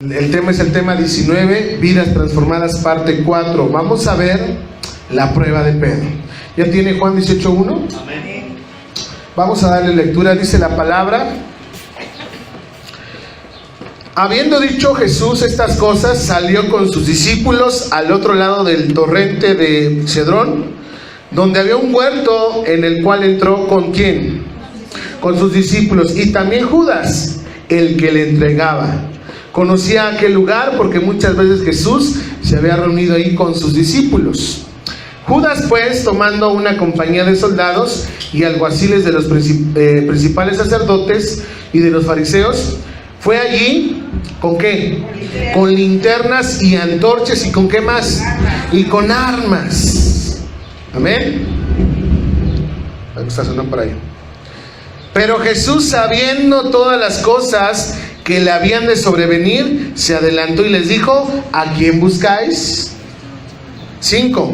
El tema es el tema 19, vidas transformadas, parte 4. Vamos a ver la prueba de Pedro. ¿Ya tiene Juan 18:1? Amén. Vamos a darle lectura. Dice la palabra: habiendo dicho Jesús estas cosas, salió con sus discípulos al otro lado del torrente de Cedrón, donde había un huerto, en el cual entró ¿con quién? Con sus discípulos, y también Judas, el que le entregaba. Conocía aquel lugar porque muchas veces Jesús se había reunido ahí con sus discípulos. Judas, pues, tomando una compañía de soldados y alguaciles de los principales sacerdotes y de los fariseos, fue allí, ¿con qué? Con linternas y antorchas, y ¿con qué más? Y con armas. Amén. Está sonando por ahí. Pero Jesús, sabiendo todas las cosas que le habían de sobrevenir, se adelantó y les dijo: ¿a quién buscáis? 5.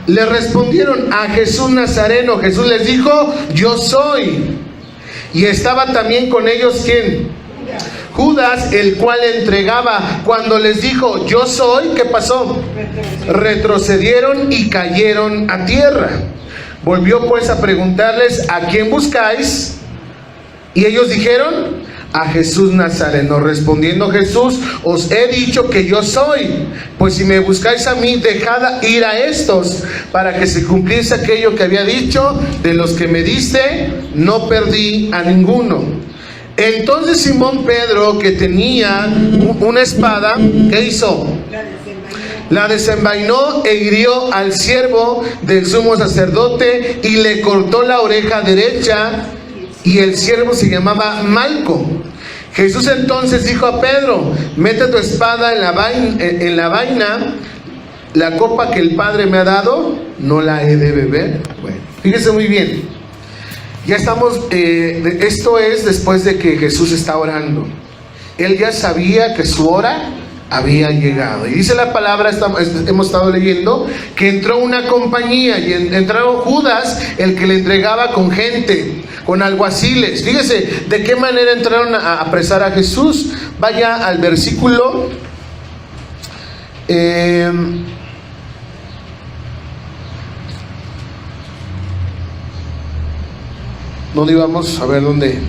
Le respondieron: a Jesús Nazareno. Jesús les dijo: yo soy. Y estaba también con ellos ¿quién? Judas, el cual le entregaba. Cuando les dijo: yo soy, ¿qué pasó? Retrocedieron y cayeron a tierra. Volvió pues a preguntarles: ¿a quién buscáis? Y ellos dijeron: a Jesús Nazareno. Respondiendo Jesús: os he dicho que yo soy. Pues si me buscáis a mí, dejad ir a estos, para que se cumpliese aquello que había dicho: de los que me diste, no perdí a ninguno. Entonces Simón Pedro, que tenía una espada, ¿qué hizo? La desenvainó e hirió al siervo del sumo sacerdote y le cortó la oreja derecha, y el siervo se llamaba Malco. Jesús entonces dijo a Pedro: mete tu espada en la vaina. La copa que el Padre me ha dado, ¿no la he de beber? Bueno, fíjese muy bien. Ya estamos, esto es después de que Jesús está orando. Él ya sabía que su hora había llegado. Y dice la palabra, hemos estado leyendo, que entró una compañía, y entraron Judas, el que le entregaba, con gente, con alguaciles. Fíjese de qué manera entraron a apresar a Jesús. Vaya al versículo ¿dónde íbamos? A ver, ¿dónde?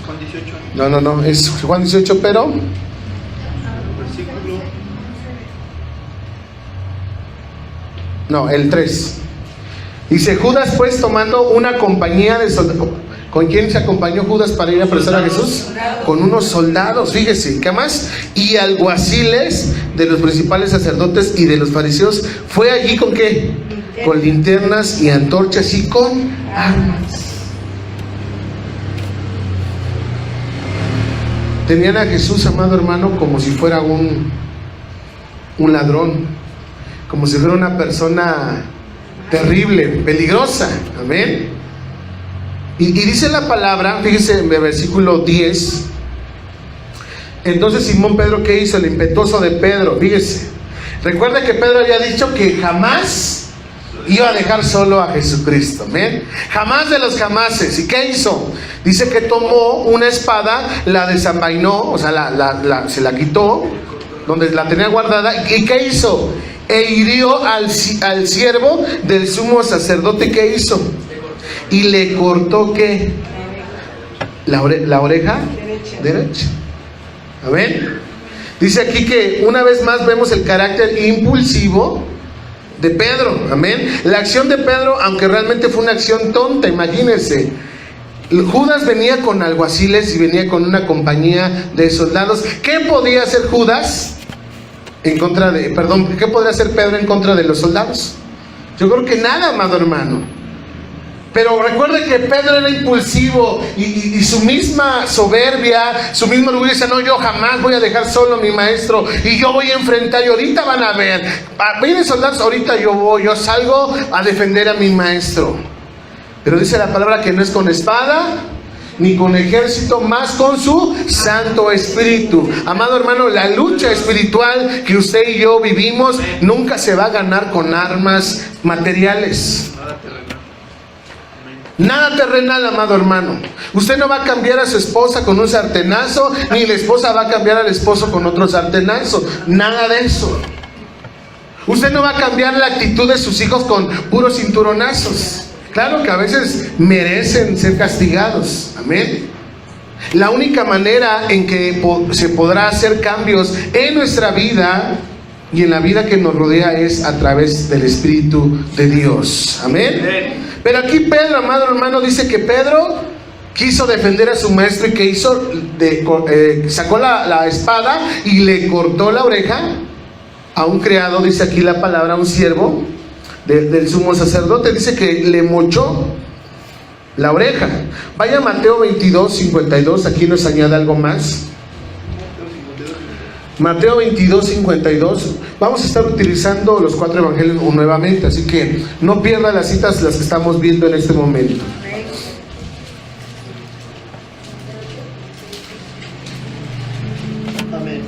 Juan 18. No, es Juan 18, pero Versículo. no, el 3. Dice: Judas, pues, tomando una compañía de soldados. ¿Con quién se acompañó Judas para ir a apresar a Jesús? Con unos soldados, fíjese, ¿qué más? Y alguaciles de los principales sacerdotes y de los fariseos. ¿Fue allí con qué? Con linternas y antorchas y con armas. Tenían a Jesús, amado hermano, como si fuera un ladrón, como si fuera una persona terrible, peligrosa. Amén. Y dice la palabra, fíjese en el versículo 10. Entonces Simón Pedro, ¿qué hizo? El impetuoso de Pedro, fíjese. Recuerda que Pedro había dicho que jamás iba a dejar solo a Jesucristo. Amén. Jamás de los jamases. ¿Y qué hizo? Dice que tomó una espada, la desenvainó, o sea, se la quitó donde la tenía guardada. ¿Y qué hizo? E hirió al siervo del sumo sacerdote. ¿Qué hizo? Y le cortó ¿qué? La oreja derecha. Amén. Dice aquí que una vez más vemos el carácter impulsivo de Pedro. Amén. La acción de Pedro, aunque realmente fue una acción tonta, imagínense. Judas venía con alguaciles y venía con una compañía de soldados. ¿Qué podía hacer Judas en contra de, qué podría hacer Pedro en contra de los soldados? Yo creo que nada, amado hermano. Pero recuerde que Pedro era impulsivo y su misma soberbia, su mismo orgullo, dice: no, yo jamás voy a dejar solo a mi maestro, y yo voy a enfrentar, y ahorita van a ver, vienen soldados, ahorita yo salgo a defender a mi maestro. Pero dice la palabra que no es con espada ni con ejército, más con su Santo Espíritu. Amado hermano, la lucha espiritual que usted y yo vivimos nunca se va a ganar con armas materiales. Nada terrenal, amado hermano. Usted no va a cambiar a su esposa con un sartenazo, ni la esposa va a cambiar al esposo con otro sartenazo. Nada de eso. Usted no va a cambiar la actitud de sus hijos con puros cinturonazos. Claro que a veces merecen ser castigados. Amén. La única manera en que se podrá hacer cambios en nuestra vida y en la vida que nos rodea es a través del Espíritu de Dios. Amén. Pero aquí Pedro, amado hermano, dice que Pedro quiso defender a su maestro y que hizo, sacó la espada y le cortó la oreja a un criado, dice aquí la palabra, a un siervo del sumo sacerdote, dice que le mochó la oreja. Vaya a Mateo 22, 52, aquí nos añade algo más. Mateo 22, 52. Vamos a estar utilizando los 4 evangelios nuevamente, así que no pierda las citas, las que estamos viendo en este momento. Amén.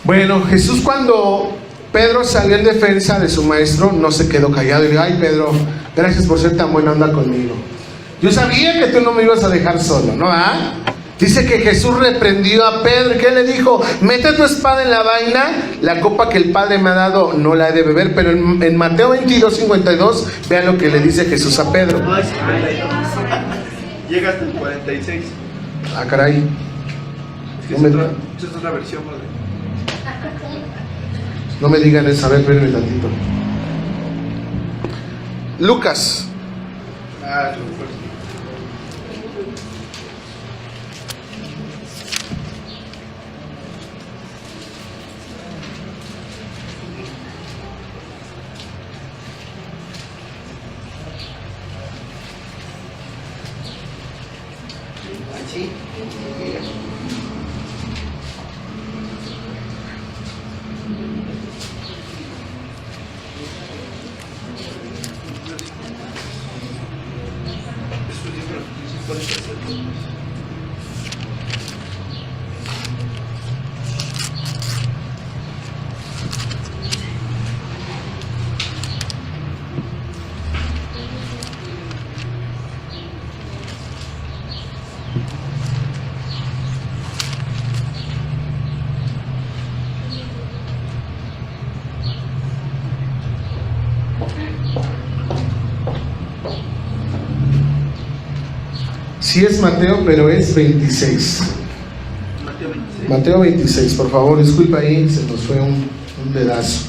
Bueno, Jesús, cuando Pedro salió en defensa de su maestro, no se quedó callado y dijo: ay, Pedro, gracias por ser tan buena onda conmigo. Yo sabía que tú no me ibas a dejar solo, ¿no? ¿Ah? Dice que Jesús reprendió a Pedro. ¿Y qué le dijo? Mete tu espada en la vaina. La copa que el Padre me ha dado no la he de beber. Pero en Mateo 22, 52, vean lo que le dice Jesús a Pedro. No es 52. Llega hasta el 46. Ah, caray. Es que es otra versión, padre. No me digan eso. A ver, espérenme tantito. Lucas. Ah, eso fue. Sí es Mateo, pero es 26. Mateo 26. Mateo 26, por favor, disculpa ahí, se nos fue un dedazo.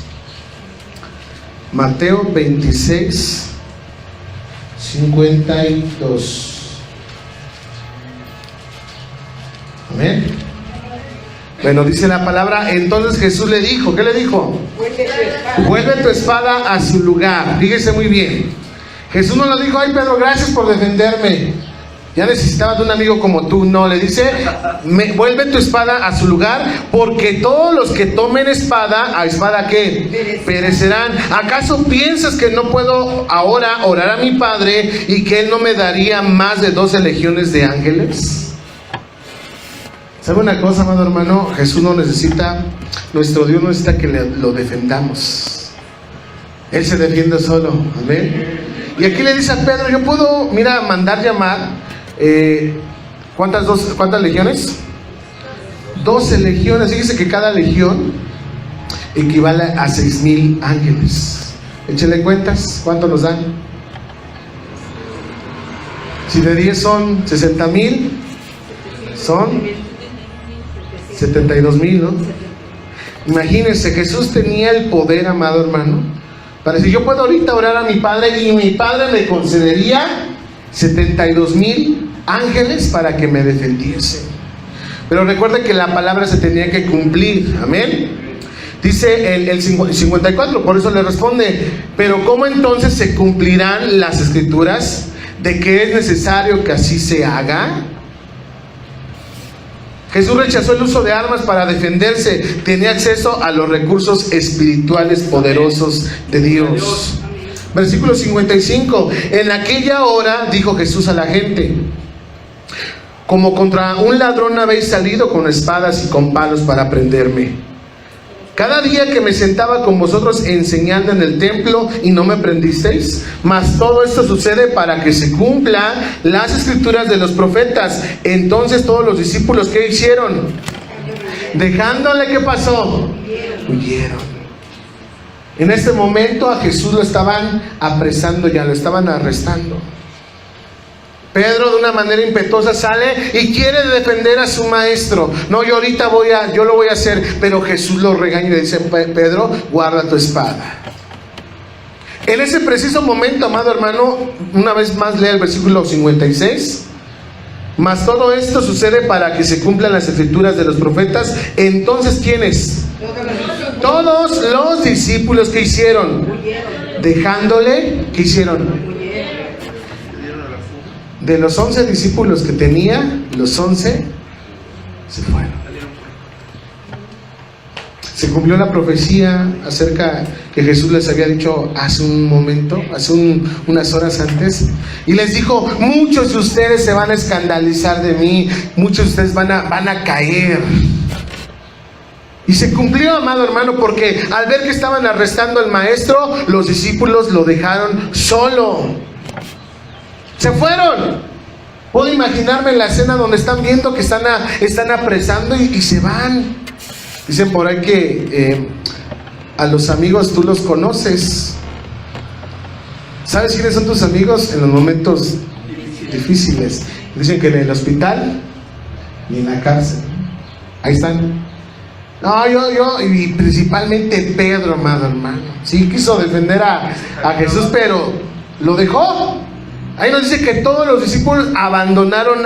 Mateo 26, 52. Amén. Bueno, dice la palabra, entonces Jesús le dijo, ¿qué le dijo? Vuelve tu espada a su lugar. Fíjese muy bien. Jesús no le dijo: ay, Pedro, gracias por defenderme, ya necesitaba de un amigo como tú. No, le dice: vuelve tu espada a su lugar, porque todos los que tomen espada, ¿a espada qué? Perecerán. ¿Acaso piensas que no puedo ahora orar a mi Padre y que Él no me daría más de 12 legiones de ángeles? ¿Sabe una cosa, amado hermano? Jesús no necesita, nuestro Dios no necesita que lo defendamos. Él se defiende solo. Amén. Y aquí le dice a Pedro: yo puedo, mira, mandar llamar. ¿Cuántas legiones? 12 legiones. Fíjese que cada legión equivale a 6,000 ángeles. Échale cuentas, ¿cuánto nos dan? Si de 10 son 60,000, son 72,000, ¿no? Imagínense, Jesús tenía el poder, amado hermano, para decir: yo puedo ahorita orar a mi Padre y mi Padre me concedería 72,000 ángeles para que me defendiese. Pero recuerde que la palabra se tenía que cumplir. Amén. Dice el 54, por eso le responde: pero ¿cómo entonces se cumplirán las escrituras de que es necesario que así se haga? Jesús rechazó el uso de armas para defenderse. Tenía acceso a los recursos espirituales poderosos de Dios. Versículo 55. En aquella hora dijo Jesús a la gente: como contra un ladrón habéis salido con espadas y con palos para prenderme. cada día que me sentaba con vosotros enseñando en el templo y no me prendisteis, mas todo esto sucede para que se cumplan las escrituras de los profetas. Entonces todos los discípulos, ¿qué hicieron? Dejándole, ¿qué pasó? Huyeron. En este momento a Jesús lo estaban apresando, ya lo estaban arrestando. Pedro de una manera impetuosa sale y quiere defender a su maestro. No, yo ahorita yo lo voy a hacer. Pero Jesús lo regaña y le dice: Pedro, guarda tu espada. En ese preciso momento, amado hermano, una vez más lea el versículo 56. Mas todo esto sucede para que se cumplan las escrituras de los profetas. Entonces, ¿quiénes? Todos los discípulos, que hicieron, dejándole, ¿qué hicieron? De los 11 discípulos que tenía, los 11 se fueron. Se cumplió la profecía acerca que Jesús les había dicho hace un momento, unas horas antes, y les dijo: muchos de ustedes se van a escandalizar de mí, muchos de ustedes van a caer. Y se cumplió, amado hermano, porque al ver que estaban arrestando al maestro, los discípulos lo dejaron solo. Se fueron. Puedo imaginarme la escena donde están viendo que están apresando y se van. Dicen por ahí que a los amigos tú los conoces. ¿Sabes quiénes son tus amigos en los momentos difíciles? Dicen que en el hospital y en la cárcel. Ahí están. No, yo, y principalmente Pedro, amado hermano. Sí, quiso defender a Jesús, pero lo dejó. Ahí nos dice que todos los discípulos abandonaron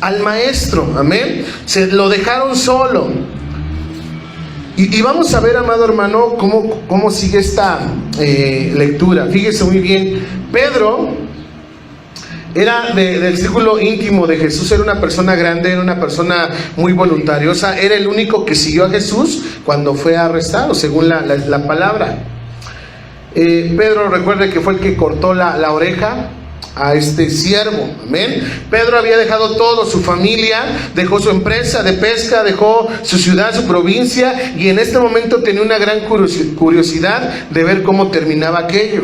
al maestro, amén. Se lo dejaron solo. Y vamos a ver, amado hermano, cómo sigue esta lectura. Fíjese muy bien. Pedro era del círculo íntimo de Jesús, era una persona grande, era una persona muy voluntariosa, era el único que siguió a Jesús cuando fue arrestado, según la palabra. Pedro, recuerde que fue el que cortó la oreja a este siervo, amén. Pedro había dejado todo, su familia, dejó su empresa de pesca, dejó su ciudad, su provincia, y en este momento tenía una gran curiosidad de ver cómo terminaba aquello,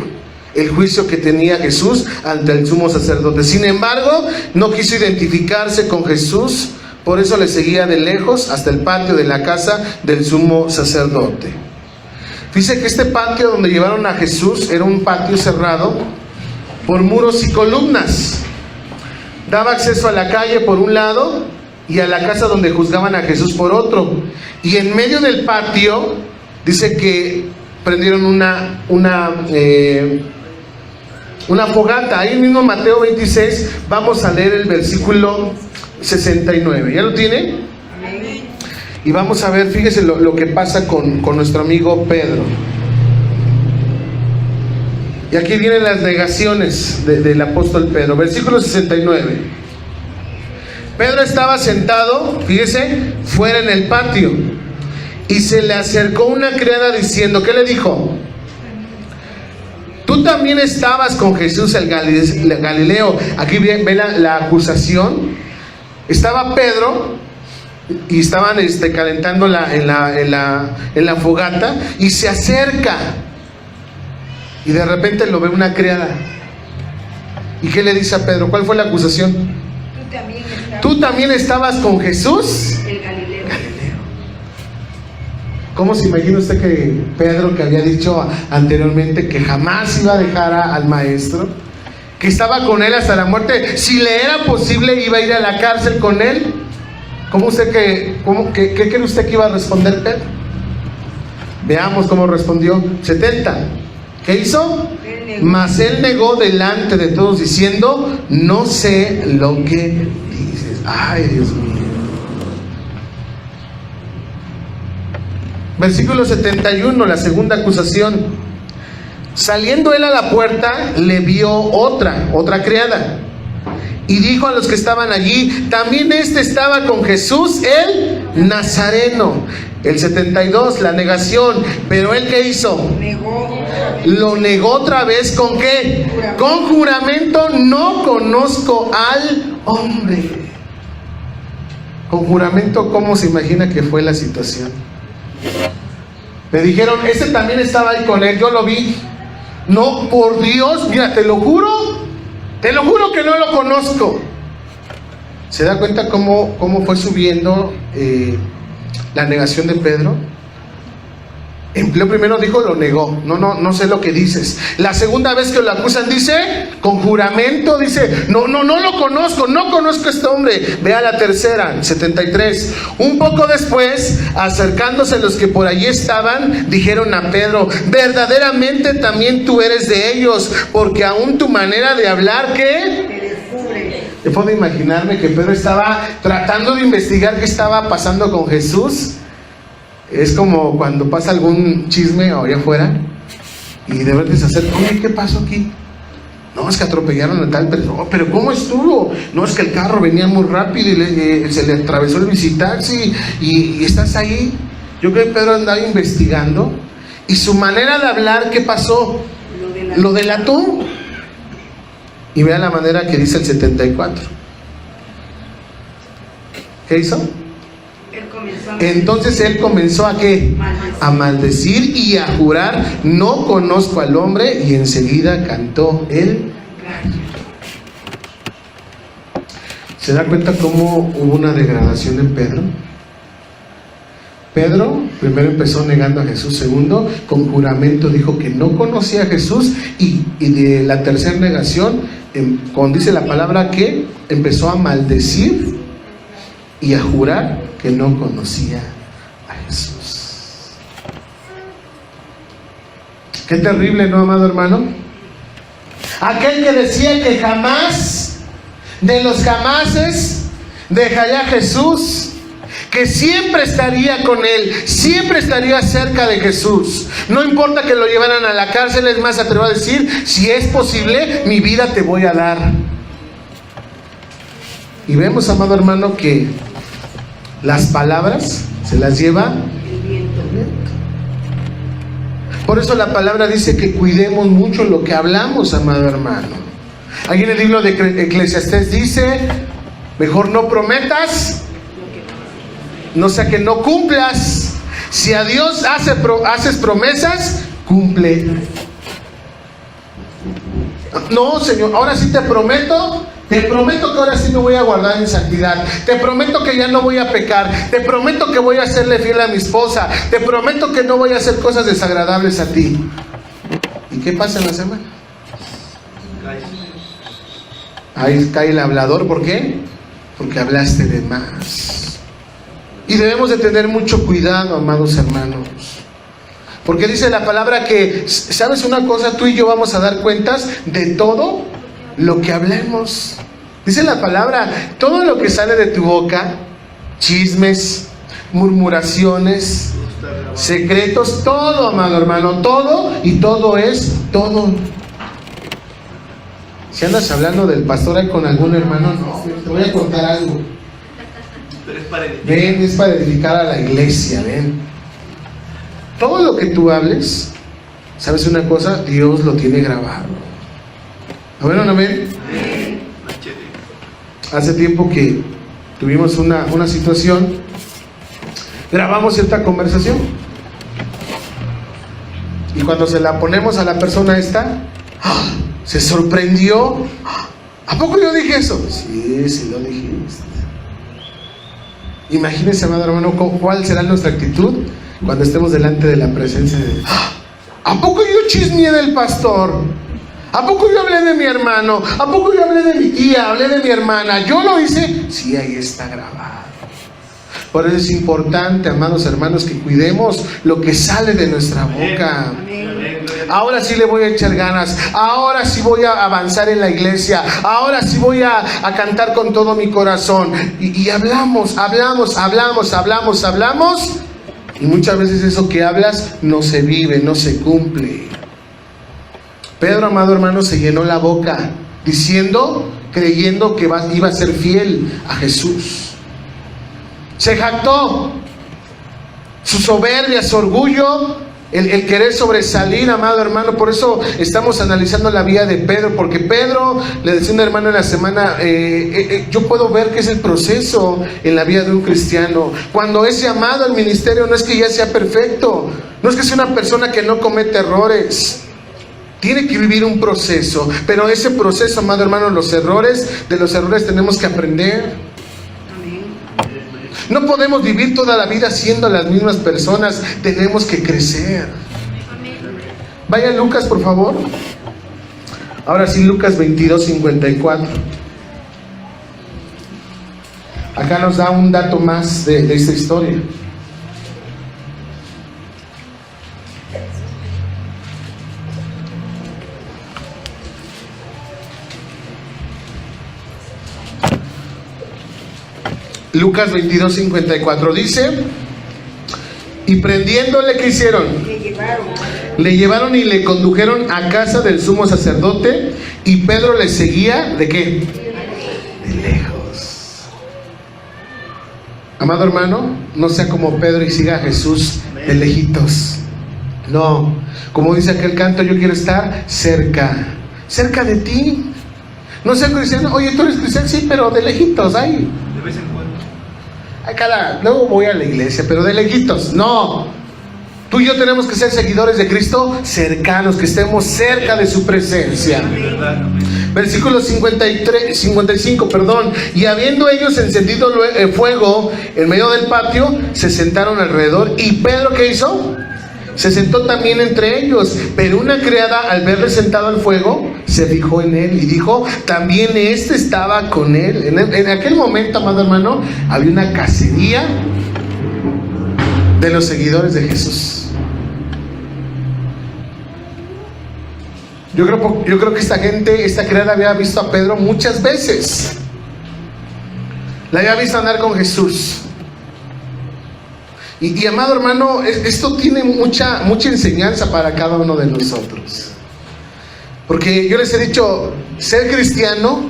el juicio que tenía Jesús ante el sumo sacerdote. Sin embargo, no quiso identificarse con Jesús, por eso le seguía de lejos hasta el patio de la casa del sumo sacerdote. Dice que este patio donde llevaron a Jesús era un patio cerrado por muros y columnas. Daba acceso a la calle por un lado y a la casa donde juzgaban a Jesús por otro. Y en medio del patio dice que prendieron una fogata. Ahí mismo en Mateo 26 vamos a leer el versículo 69. ¿Ya lo tiene? Y vamos a ver, fíjese lo que pasa con nuestro amigo Pedro. Y aquí vienen las negaciones del apóstol Pedro. Versículo 69. Pedro estaba sentado, fíjese, fuera en el patio, y se le acercó una criada diciendo, ¿qué le dijo? Tú también estabas con Jesús el Galileo. Aquí ve la acusación. Estaba Pedro y estaban calentando en la fogata, y se acerca. Y de repente lo ve una criada. ¿Y qué le dice a Pedro? ¿Cuál fue la acusación? Tú también estabas con Jesús, el Galileo. ¿Cómo se imagina usted que Pedro, que había dicho anteriormente que jamás iba a dejar al maestro, que estaba con él hasta la muerte, si le era posible iba a ir a la cárcel con él? ¿Qué cree usted que iba a responder Pedro? Veamos cómo respondió. 70. ¿Qué hizo? Mas él negó delante de todos diciendo, no sé lo que dices. Ay, Dios mío. Versículo 71, la segunda acusación. Saliendo él a la puerta, le vio otra criada, y dijo a los que estaban allí, también estaba con Jesús el Nazareno. El 72, la negación. Pero él, ¿qué hizo? Lo negó otra vez. ¿Con qué? Con juramento, no conozco al hombre. Con juramento, ¿cómo se imagina que fue la situación? Le dijeron, ese también estaba ahí con él, yo lo vi. No, por Dios, mira, te lo juro que no lo conozco. ¿Se da cuenta cómo fue subiendo la negación de Pedro? Lo primero dijo, lo negó. No sé lo que dices. La segunda vez que lo acusan dice, con juramento, dice, no lo conozco, no conozco a este hombre. Vea la tercera, 73. Un poco después, acercándose los que por allí estaban, dijeron a Pedro, verdaderamente también tú eres de ellos, porque aún tu manera de hablar, ¿qué? Yo puedo imaginarme que Pedro estaba tratando de investigar qué estaba pasando con Jesús. Es como cuando pasa algún chisme allá afuera y de repente se acerca, oye, ¿qué pasó aquí? No, es que atropellaron a tal persona. Oh, pero ¿cómo estuvo? No, es que el carro venía muy rápido y se le atravesó el bicitaxi y estás ahí. Yo creo que Pedro andaba investigando y su manera de hablar, ¿qué pasó? Lo delató. Y vea la manera que dice el 74. ¿Qué hizo? Entonces él comenzó a ¿qué? A maldecir y a jurar, no conozco al hombre, y enseguida cantó el gallo. ¿Se da cuenta cómo hubo una degradación en Pedro? Pedro primero empezó negando a Jesús, segundo con juramento dijo que no conocía a Jesús, y de la tercera negación, cuando dice la palabra que empezó a maldecir y a jurar que no conocía a Jesús. Qué terrible, ¿no, amado hermano? Aquel que decía que jamás, de los jamases, dejaría a Jesús, que siempre estaría con él, siempre estaría cerca de Jesús. No importa que lo llevaran a la cárcel, es más, atrevo a decir, si es posible, mi vida te voy a dar. Y vemos, amado hermano, que las palabras se las lleva el viento. Por eso la palabra dice que cuidemos mucho lo que hablamos, amado hermano. Aquí en el libro de Eclesiastés dice, mejor no prometas, no sea que no cumplas. Si a Dios haces promesas, cumple. No, Señor, ahora sí te prometo que ahora sí me voy a guardar en santidad. Te prometo que ya no voy a pecar. Te prometo que voy a serle fiel a mi esposa. Te prometo que no voy a hacer cosas desagradables a ti. ¿Y qué pasa en la semana? Ahí cae el hablador. ¿Por qué? Porque hablaste de más. Y debemos de tener mucho cuidado, amados hermanos. Porque dice la palabra que, ¿sabes una cosa? Tú y yo vamos a dar cuentas de todo lo que hablemos. Dice la palabra, todo lo que sale de tu boca, chismes, murmuraciones, secretos, todo, amado hermano, todo, y todo es todo. Si andas hablando del pastor ahí con algún hermano, no, te voy a contar algo. Ven, es para edificar a la iglesia, ven. Todo lo que tú hables, ¿sabes una cosa? Dios lo tiene grabado. ¿Amén o no amén? Hace tiempo que tuvimos una situación, grabamos cierta conversación, y cuando se la ponemos a la persona esta, se sorprendió. ¿A poco yo dije eso? Sí lo dijiste. Imagínense, amado hermano, cuál será nuestra actitud cuando estemos delante de la presencia de Dios. ¿A poco yo chismeé del pastor? ¿A poco yo hablé de mi hermano? ¿A poco yo hablé de mi tía? ¿Hablé de mi hermana? ¿Yo lo hice? Sí, ahí está grabado. Por eso es importante, amados hermanos, que cuidemos lo que sale de nuestra boca. Ahora sí le voy a echar ganas. Ahora sí voy a avanzar en la iglesia. Ahora sí voy a cantar con todo mi corazón. Y hablamos. Y muchas veces eso que hablas no se vive, no se cumple. Pedro, amado hermano, se llenó la boca diciendo, creyendo que iba a ser fiel a Jesús. Se jactó. Su soberbia, su orgullo el querer sobresalir, amado hermano. Por eso estamos analizando la vida de Pedro, porque Pedro, le decía un hermano en la semana, yo puedo ver que es el proceso en la vida de un cristiano. Cuando es llamado al ministerio, no es que ya sea perfecto, no es que sea una persona que no comete errores. Tiene que vivir un proceso, pero ese proceso, amado hermano, de los errores tenemos que aprender. No podemos vivir toda la vida siendo las mismas personas, tenemos que crecer. Vaya Lucas, por favor. Ahora sí, Lucas 22:54. Acá nos da un dato más de esta historia. Lucas 22:54 dice: y prendiéndole, ¿qué hicieron? Le llevaron y le condujeron a casa del sumo sacerdote, y Pedro le seguía, ¿de qué? De lejos. Amado hermano, no sea como Pedro y siga a Jesús de lejitos. No, como dice aquel canto, yo quiero estar cerca de ti. No sea cristiano, oye, tú eres cristiano, sí, pero de lejitos, ay. De vez en cuando. Luego voy a la iglesia, pero de lejitos. No, tú y yo tenemos que ser seguidores de Cristo, cercanos, que estemos cerca de su presencia. Versículo 55, y habiendo ellos encendido fuego en medio del patio, se sentaron alrededor, y Pedro, ¿qué hizo? Se sentó también entre ellos, pero una criada, al verle sentado al fuego, se fijó en él y dijo, también este estaba con él. En aquel momento, amado hermano, había una cacería de los seguidores de Jesús. Yo creo que esta criada había visto a Pedro muchas veces. La había visto andar con Jesús. Y amado hermano, esto tiene mucha enseñanza para cada uno de nosotros. Porque yo les he dicho, ser cristiano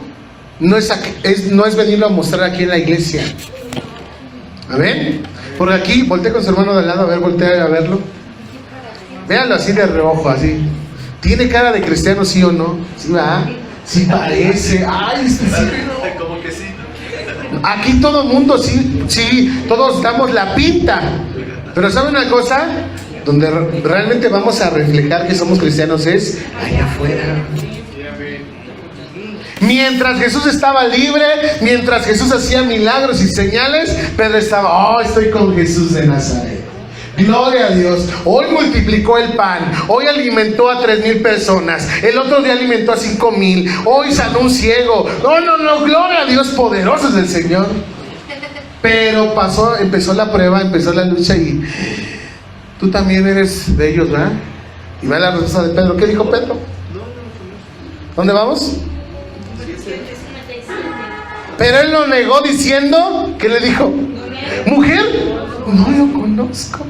no es venirlo a mostrar aquí en la iglesia. ¿Amén? Por aquí, voltea con su hermano de al lado, a ver, voltea a verlo. Véanlo así de reojo, así. ¿Tiene cara de cristiano, sí o no? Sí, ¿verdad? Sí parece. Ay, sí. Como que sí. Aquí todo el mundo, sí, todos damos la pinta. Pero ¿saben una cosa? Donde realmente vamos a reflejar que somos cristianos es allá afuera. Mientras Jesús estaba libre, mientras Jesús hacía milagros y señales, Pedro estaba, estoy con Jesús de Nazaret. Gloria a Dios. Hoy multiplicó el pan, hoy alimentó a 3,000 personas, el otro día alimentó a 5,000, hoy sanó un ciego. No, gloria a Dios, poderoso es el Señor. Pero empezó la prueba, empezó la lucha, y tú también eres de ellos, ¿verdad? Y va la respuesta de Pedro. ¿Qué dijo Pedro? ¿Dónde vamos? Pero él lo negó diciendo, ¿qué le dijo? Mujer, no lo conozco.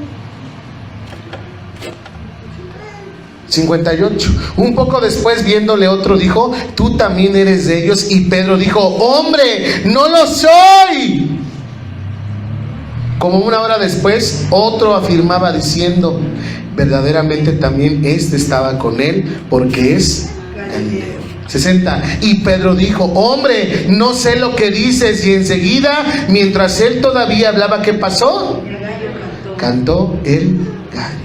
58. Un poco después, viéndole otro, dijo, tú también eres de ellos. Y Pedro dijo, hombre, no lo soy. Como una hora después, otro afirmaba diciendo, verdaderamente también este estaba con él, porque es Galileo. 60. Y Pedro dijo, hombre, no sé lo que dices. Y enseguida, mientras él todavía hablaba, ¿qué pasó? Cantó el gallo.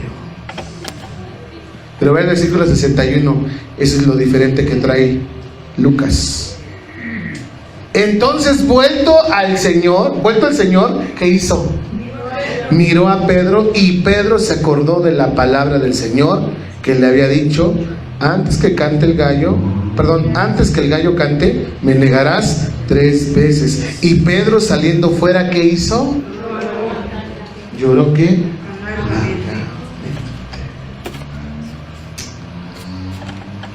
Pero ve el versículo 61. Eso es lo diferente que trae Lucas. Entonces, vuelto el Señor, ¿qué hizo? Miró a Pedro, y Pedro se acordó de la palabra del Señor que le había dicho, antes que el gallo cante, me negarás 3 veces. Y Pedro, saliendo fuera, ¿qué hizo? Lloró, ¿qué?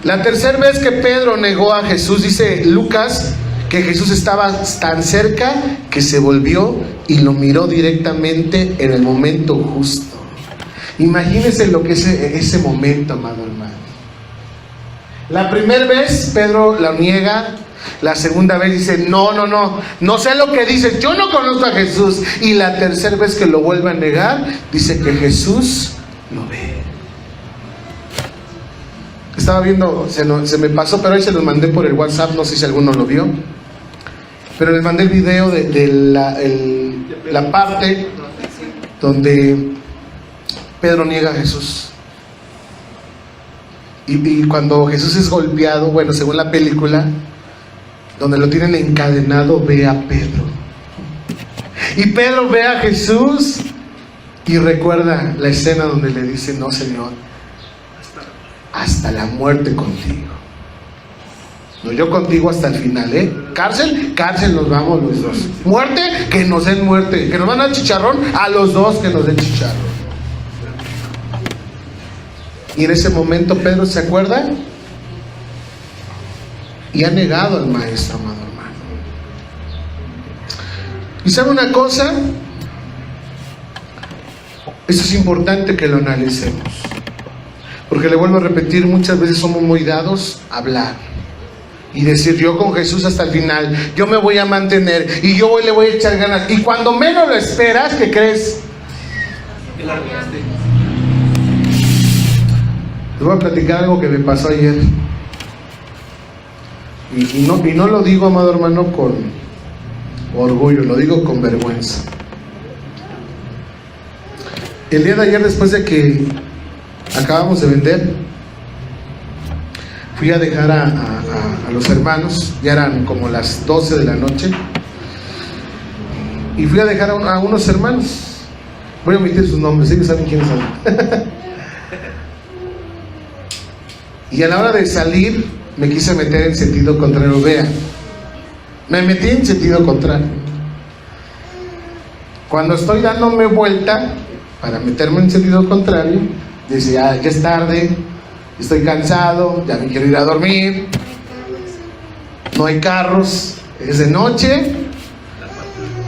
La tercera vez que Pedro negó a Jesús, dice Lucas, que Jesús estaba tan cerca que se volvió y lo miró directamente en el momento justo. Imagínense lo que es ese momento, amado hermano. La primera vez Pedro la niega, la segunda vez dice, no sé lo que dices, yo no conozco a Jesús. Y la tercera vez que lo vuelve a negar, dice que Jesús lo ve. estaba viendo, se me pasó, pero ahí se los mandé por el WhatsApp, no sé si alguno lo vio. Pero les mandé el video de la parte donde Pedro niega a Jesús. Y cuando Jesús es golpeado, bueno, según la película, donde lo tienen encadenado, ve a Pedro. Y Pedro ve a Jesús y recuerda la escena donde le dice: no, Señor, hasta la muerte contigo. No, yo contigo hasta el final, ¿eh? Cárcel, nos vamos los dos. Muerte, que nos den muerte. Que nos van a dar chicharrón, a los dos que nos den chicharrón. Y en ese momento Pedro se acuerda y ha negado al maestro, amado hermano. ¿Y sabe una cosa? Eso es importante que lo analicemos, porque le vuelvo a repetir, muchas veces somos muy dados a hablar y decir: yo con Jesús hasta el final, yo me voy a mantener y yo le voy a echar ganas. Y cuando menos lo esperas, ¿qué crees? Les voy a platicar algo que me pasó ayer. Y no lo digo, amado hermano, con orgullo, lo digo con vergüenza. El día de ayer, después de que acabamos de vender, fui a dejar a los hermanos, ya eran como las 12 de la noche, y fui a dejar a unos hermanos. Voy a omitir sus nombres, ellos saben quiénes son. Y a la hora de salir me quise meter en sentido contrario. Vean, me metí en sentido contrario. Cuando estoy dándome vuelta para meterme en sentido contrario, decía: ya es tarde, estoy cansado, ya me quiero ir a dormir, no hay carros, es de noche.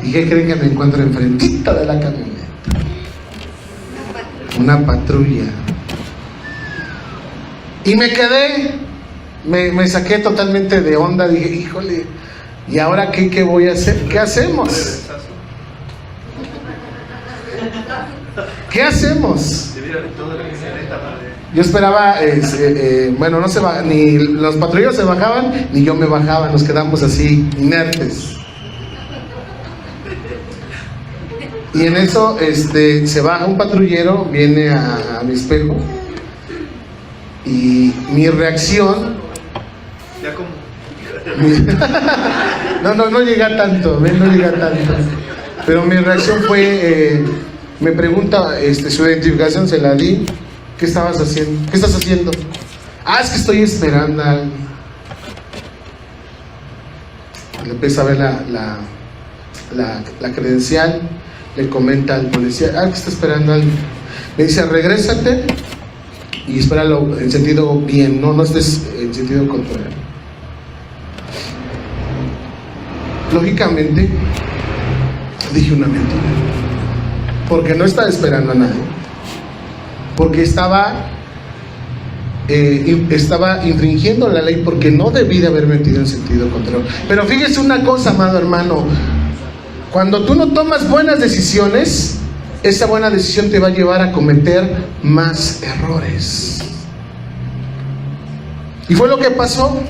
¿Y qué creen que me encuentro enfrentito de la camioneta? Una patrulla. Y me quedé, me saqué totalmente de onda. Dije: híjole, ¿y ahora qué voy a hacer? ¿Qué hacemos? ¿Qué hacemos? Yo esperaba, bueno, no se va, ni los patrulleros se bajaban, ni yo me bajaba, nos quedamos así, inertes. Y en eso, se baja un patrullero, viene a mi espejo, y mi reacción... Ya como... no llega tanto, no llega tanto. Pero mi reacción fue, me pregunta, su identificación se la di. ¿Qué estabas haciendo? ¿Qué estás haciendo? Ah, es que estoy esperando a alguien. Le empieza a ver la credencial, le comenta al policía: ah, que está esperando a alguien. Le dice: regrésate y espéralo en sentido bien, no estés en sentido contrario. Lógicamente dije una mentira, porque no estaba esperando a nadie, porque estaba infringiendo la ley, porque no debí de haber metido en sentido contrario. Pero fíjese una cosa, amado hermano, cuando tú no tomas buenas decisiones, esa buena decisión te va a llevar a cometer más errores. Y fue lo que pasó.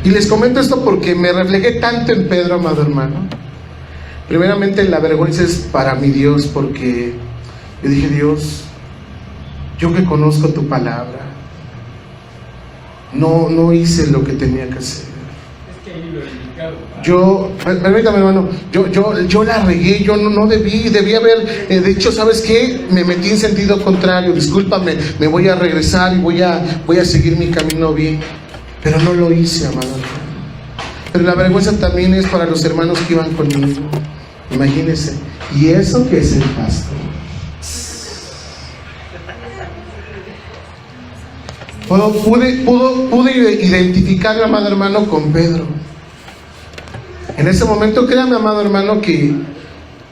Y les comento esto porque me reflejé tanto en Pedro, amado hermano. Primeramente, la vergüenza es para mi Dios, porque yo dije: Dios, yo que conozco tu palabra, no hice lo que tenía que hacer. Permítame, hermano, yo la regué, yo no debí haber, de hecho, ¿sabes qué? Me metí en sentido contrario, discúlpame, me voy a regresar y voy a seguir mi camino bien. Pero no lo hice, amado hermano. Pero la vergüenza también es para los hermanos que iban conmigo. Imagínense. ¿Y eso qué es el pastor? Pude identificar, amado hermano, con Pedro. En ese momento, créame, amado hermano, que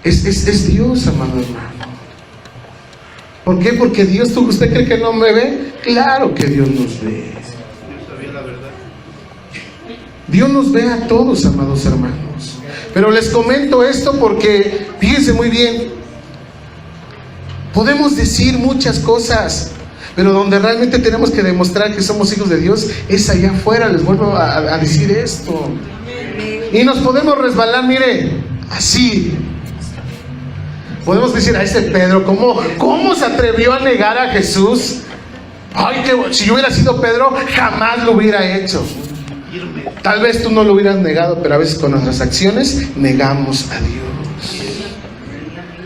es Dios, amado hermano. ¿Por qué? Porque Dios, ¿usted cree que no me ve? Claro que Dios nos ve. Dios nos ve a todos, amados hermanos. Pero les comento esto porque, fíjense muy bien, podemos decir muchas cosas, Pero donde realmente tenemos que demostrar que somos hijos de Dios es allá afuera. Les vuelvo a decir esto. Y nos podemos resbalar, mire, así. Podemos decir a ese Pedro, ¿cómo se atrevió a negar a Jesús? Ay, si yo hubiera sido Pedro, jamás lo hubiera hecho. Tal vez tú no lo hubieras negado, pero a veces con nuestras acciones negamos a Dios.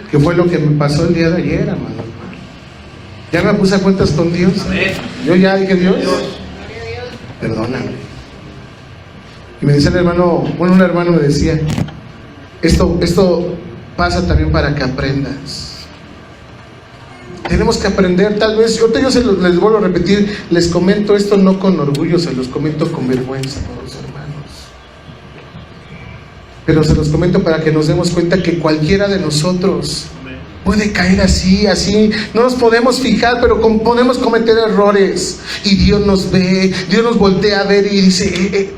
¿Qué fue lo que me pasó el día de ayer, amado? Ya me puse a cuentas con Dios. Yo ya dije, Dios, perdóname. Y me dice el hermano, un hermano me decía, esto pasa también para que aprendas. Tenemos que aprender, tal vez, yo les vuelvo a repetir, les comento esto no con orgullo, se los comento con vergüenza, los hermanos. Pero se los comento para que nos demos cuenta que cualquiera de nosotros puede caer así, no nos podemos fijar, pero podemos cometer errores. Y Dios nos ve, Dios nos voltea a ver y dice,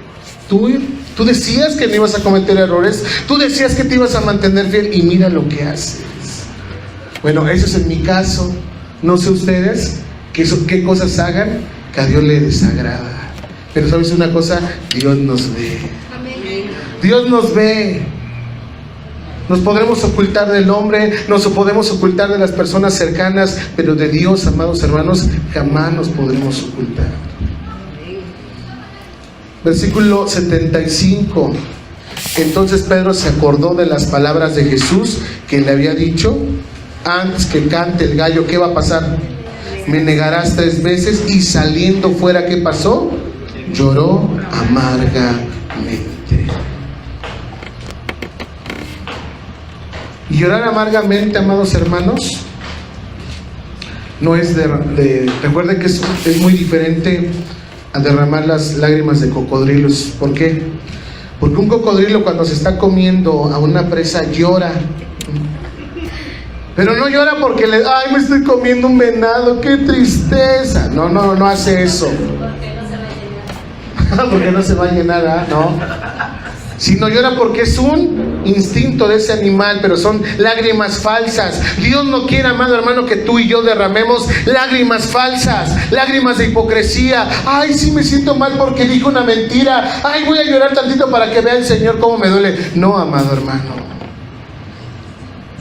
tú decías que no ibas a cometer errores, tú decías que te ibas a mantener fiel y mira lo que haces. Bueno, eso es en mi caso. No sé ustedes qué cosas hagan que a Dios le desagrada. Pero ¿sabes una cosa? Dios nos ve. Dios nos ve. Nos podremos ocultar del hombre, nos podemos ocultar de las personas cercanas, pero de Dios, amados hermanos, jamás nos podremos ocultar. Versículo 75. Entonces Pedro se acordó de las palabras de Jesús que le había dicho: antes que cante el gallo, ¿qué va a pasar? Me negarás 3 veces. Y saliendo fuera, ¿qué pasó? Lloró amargamente. Y llorar amargamente, amados hermanos, no es recuerden que es muy diferente a derramar las lágrimas de cocodrilos. ¿Por qué? Porque un cocodrilo, cuando se está comiendo a una presa, llora. Pero no llora porque ay, me estoy comiendo un venado, qué tristeza. No hace eso. Porque no se va a llenar, no. Sino llora porque es un instinto de ese animal, pero son lágrimas falsas. Dios no quiere, amado hermano, que tú y yo derramemos lágrimas falsas, lágrimas de hipocresía. Ay, sí me siento mal porque dijo una mentira. Ay, voy a llorar tantito para que vea el Señor cómo me duele. No, amado hermano.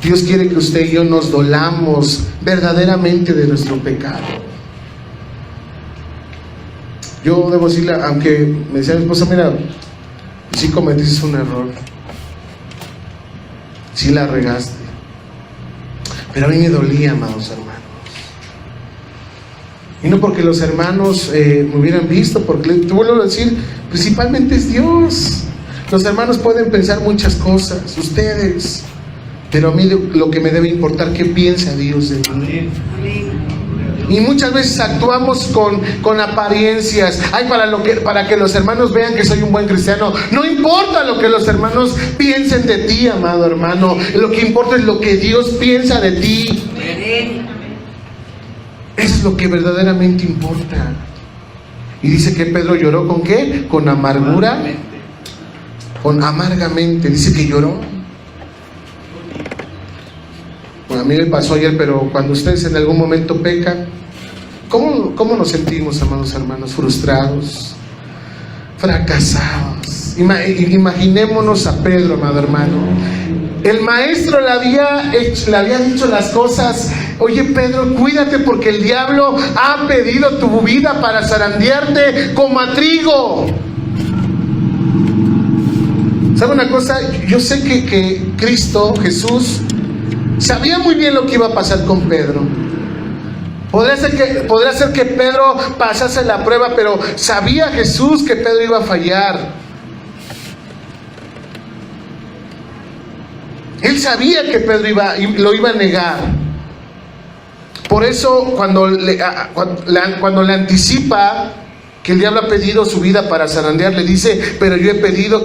Dios quiere que usted y yo nos dolamos verdaderamente de nuestro pecado. Yo debo decirle, aunque me decía mi esposa, mira, sí cometiste un error, sí la regaste, pero a mí me dolía, amados hermanos. Y no porque los hermanos me hubieran visto, porque te vuelvo a decir, principalmente es Dios. Los hermanos pueden pensar muchas cosas, ustedes, pero a mí lo que me debe importar, ¿qué piensa Dios de mí? Y muchas veces actuamos con apariencias. Ay, para que los hermanos vean que soy un buen cristiano. No importa lo que los hermanos piensen de ti, amado hermano. Lo que importa es lo que Dios piensa de ti. Eso es lo que verdaderamente importa. Y dice que Pedro lloró ¿con qué? Con amargura. Con amargamente. Dice que lloró. Bueno, a mí me pasó ayer, pero cuando ustedes en algún momento pecan, ¿cómo nos sentimos, amados hermanos? Frustrados, fracasados. Imaginémonos a Pedro, amado hermano. El maestro le había dicho las cosas. Oye, Pedro, cuídate porque el diablo ha pedido tu vida para zarandearte como a trigo. ¿Sabe una cosa? Yo sé que Cristo, Jesús, sabía muy bien lo que iba a pasar con Pedro. Podría ser que Pedro pasase la prueba, pero sabía Jesús que Pedro iba a fallar. Él sabía que Pedro lo iba a negar. Por eso cuando le anticipa que el diablo ha pedido su vida para zarandear, le dice: pero yo he pedido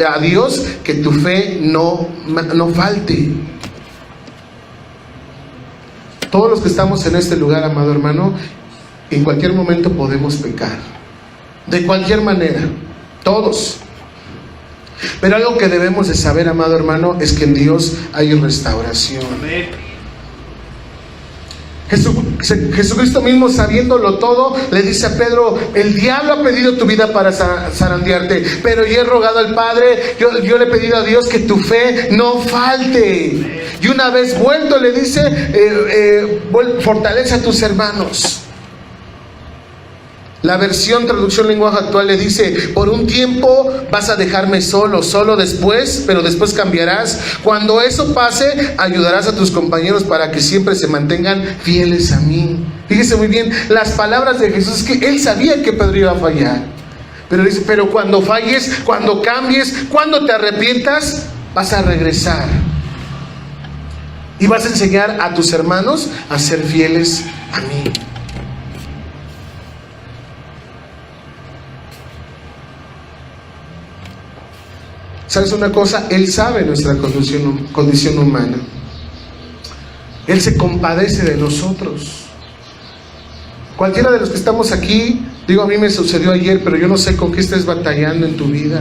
a Dios que tu fe no falte. Todos los que estamos en este lugar, amado hermano, en cualquier momento podemos pecar, de cualquier manera, todos. Pero algo que debemos de saber, amado hermano, es que en Dios hay restauración. Jesucristo mismo, sabiéndolo todo, le dice a Pedro: el diablo ha pedido tu vida para zarandearte, pero yo he rogado al Padre, yo le he pedido a Dios que tu fe no falte. Y una vez vuelto le dice: fortalece a tus hermanos. La versión traducción lenguaje actual le dice: por un tiempo vas a dejarme solo después, pero después cambiarás. Cuando eso pase, ayudarás a tus compañeros para que siempre se mantengan fieles a mí. Fíjese muy bien, las palabras de Jesús es que Él sabía que Pedro iba a fallar. Pero dice: pero cuando falles, cuando cambies, cuando te arrepientas, vas a regresar. Y vas a enseñar a tus hermanos a ser fieles a mí. ¿Sabes una cosa? Él sabe nuestra condición humana. Él se compadece de nosotros. Cualquiera de los que estamos aquí, digo, a mí me sucedió ayer, pero yo no sé con qué estés batallando en tu vida.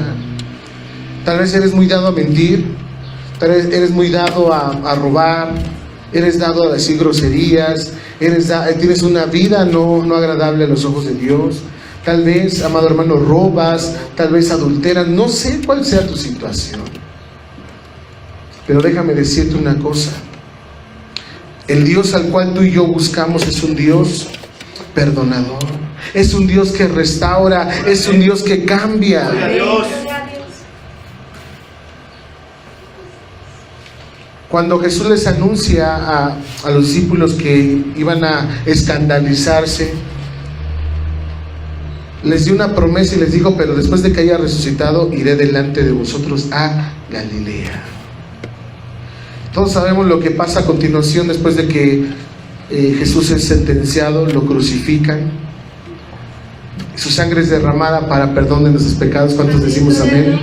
Tal vez eres muy dado a mentir, tal vez eres muy dado a robar, eres dado a decir groserías, tienes una vida no agradable a los ojos de Dios. Tal vez, amado hermano, robas, tal vez adulteras, no sé cuál sea tu situación. Pero déjame decirte una cosa: el Dios al cual tú y yo buscamos es un Dios perdonador, es un Dios que restaura, es un Dios que cambia. Cuando Jesús les anuncia a los discípulos que iban a escandalizarse, les dio una promesa y les dijo: pero después de que haya resucitado, iré delante de vosotros a Galilea. Todos sabemos lo que pasa a continuación después de que Jesús es sentenciado, lo crucifican, su sangre es derramada para perdón de nuestros pecados. ¿Cuántos decimos amén?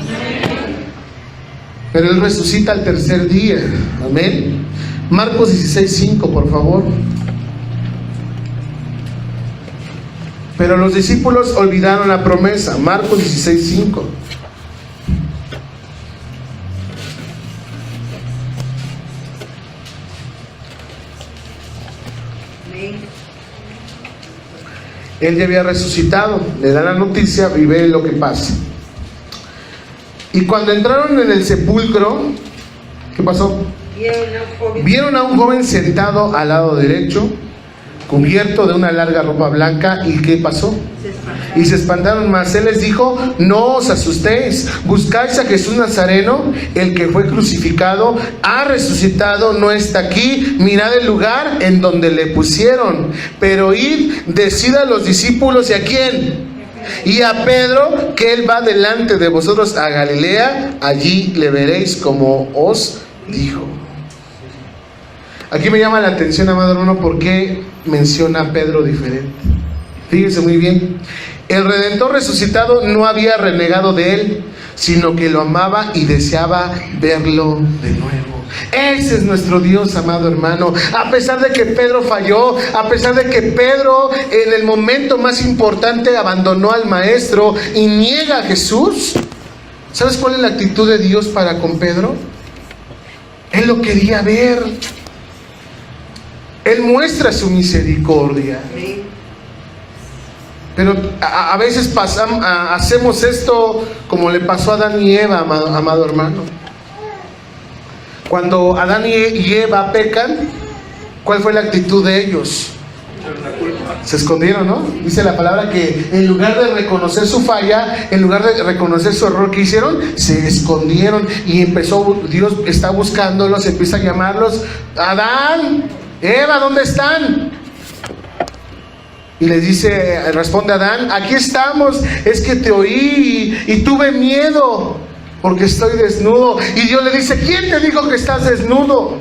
Pero Él resucita al tercer día. Amén. Marcos 16:5, por favor. Pero los discípulos olvidaron la promesa. Marcos 16:5. Él ya había resucitado. Le dan la noticia y ve lo que pasa. Y cuando entraron en el sepulcro, ¿qué pasó? Vieron a un joven sentado al lado derecho, cubierto de una larga ropa blanca. ¿Y qué pasó? Y se espantaron más. Él les dijo: no os asustéis, buscáis a Jesús Nazareno, el que fue crucificado, ha resucitado, no está aquí. Mirad el lugar en donde le pusieron. Pero id, decid a los discípulos, ¿y a quién? Y a Pedro, que él va delante de vosotros a Galilea, allí le veréis como os dijo. Aquí me llama la atención, amado hermano, por qué menciona a Pedro diferente. Fíjense muy bien: el Redentor resucitado no había renegado de él, sino que lo amaba y deseaba verlo de nuevo. Ese es nuestro Dios, amado hermano. A pesar de que Pedro falló, a pesar de que Pedro en el momento más importante abandonó al Maestro y niega a Jesús, ¿sabes cuál es la actitud de Dios para con Pedro? Él lo quería ver. Él muestra su misericordia. Pero a veces hacemos esto como le pasó a Adán y Eva, amado hermano. Cuando Adán y Eva pecan, ¿cuál fue la actitud de ellos? Se escondieron, ¿no? Dice la palabra que en lugar de reconocer su falla, en lugar de reconocer su error, que hicieron, se escondieron. Y Dios está buscándolos, empieza a llamarlos: Adán, Eva, ¿dónde están? Y les dice, responde Adán: aquí estamos, es que te oí y tuve miedo porque estoy desnudo. Y Dios le dice: ¿quién te dijo que estás desnudo?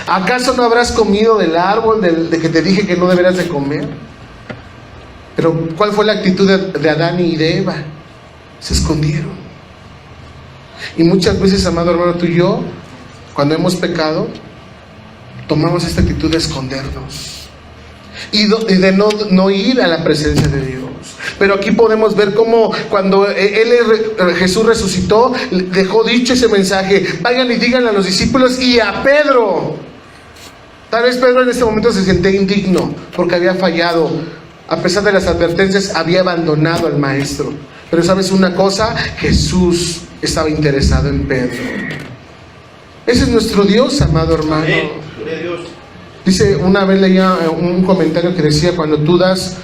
¿Acaso no habrás comido del árbol de que te dije que no deberás de comer? Pero ¿cuál fue la actitud de Adán y de Eva? Se escondieron. Y muchas veces, amado hermano, tú y yo, cuando hemos pecado, tomamos esta actitud de escondernos y de no ir a la presencia de Dios. Pero aquí podemos ver cómo cuando Jesús resucitó, dejó dicho ese mensaje: vayan y díganle a los discípulos y a Pedro Tal vez Pedro en este momento se sentía indigno porque había fallado. A pesar de las advertencias, había abandonado al maestro. Pero ¿sabes una cosa? Jesús estaba interesado en Pedro. Ese es nuestro Dios, amado hermano. Dice, una vez leía un comentario que decía, cuando tú das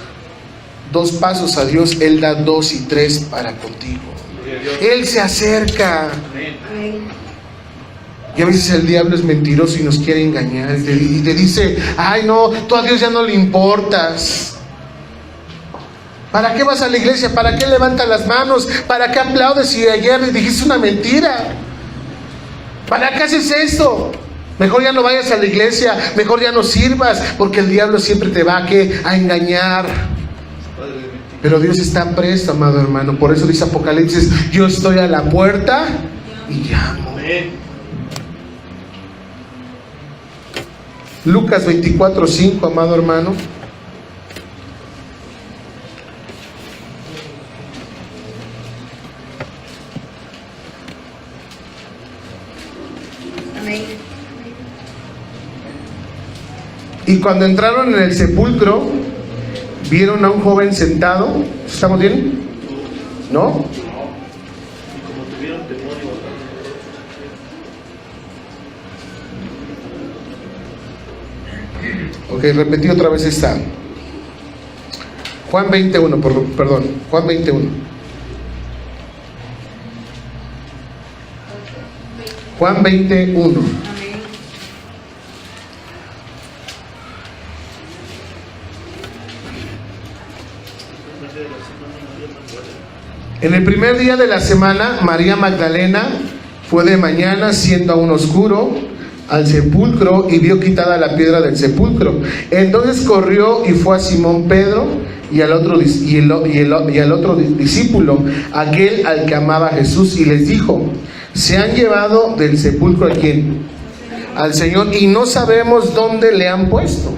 2 pasos a Dios, Él da 2 y 3 para contigo. Él se acerca. Y a veces el diablo es mentiroso y nos quiere engañar. Y te dice, ay no, tú a Dios ya no le importas. ¿Para qué vas a la iglesia? ¿Para qué levantas las manos? ¿Para qué aplaudes si ayer le dijiste una mentira? ¿Para qué haces esto? Mejor ya no vayas a la iglesia, mejor ya no sirvas, porque el diablo siempre te va a engañar. Pero Dios está presto, amado hermano. Por eso dice Apocalipsis, yo estoy a la puerta y llamo. Lucas 24:5, amado hermano. Y cuando entraron en el sepulcro, vieron a un joven sentado. ¿Estamos bien? ¿No? Ok, repetí otra vez esta. Juan 21, perdón, Juan 21. Juan 21. En el primer día de la semana, María Magdalena fue de mañana, siendo aún oscuro, al sepulcro y vio quitada la piedra del sepulcro. Entonces corrió y fue a Simón Pedro y al otro discípulo, aquel al que amaba Jesús, y les dijo: se han llevado del sepulcro ¿a quién? Al Señor, y no sabemos dónde le han puesto.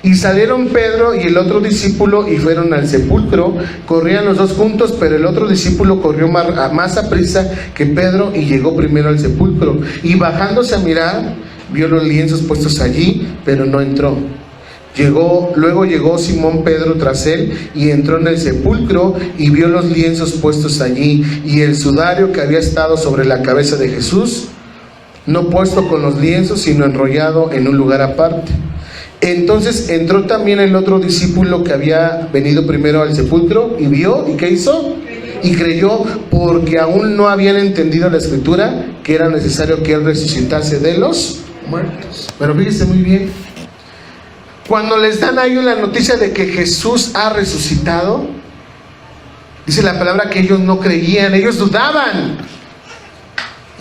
Y salieron Pedro y el otro discípulo y fueron al sepulcro. Corrían los dos juntos, pero el otro discípulo corrió más aprisa que Pedro y llegó primero al sepulcro. Y bajándose a mirar, vio los lienzos puestos allí, pero no entró. Luego llegó Simón Pedro tras él y entró en el sepulcro y vio los lienzos puestos allí y el sudario que había estado sobre la cabeza de Jesús, no puesto con los lienzos, sino enrollado en un lugar aparte. Entonces entró también el otro discípulo que había venido primero al sepulcro y vio, ¿y qué hizo? Y creyó, porque aún no habían entendido la escritura que era necesario que él resucitase de los muertos. Pero fíjese muy bien, cuando les dan a ellos la noticia de que Jesús ha resucitado, dice la palabra que ellos no creían, ellos dudaban.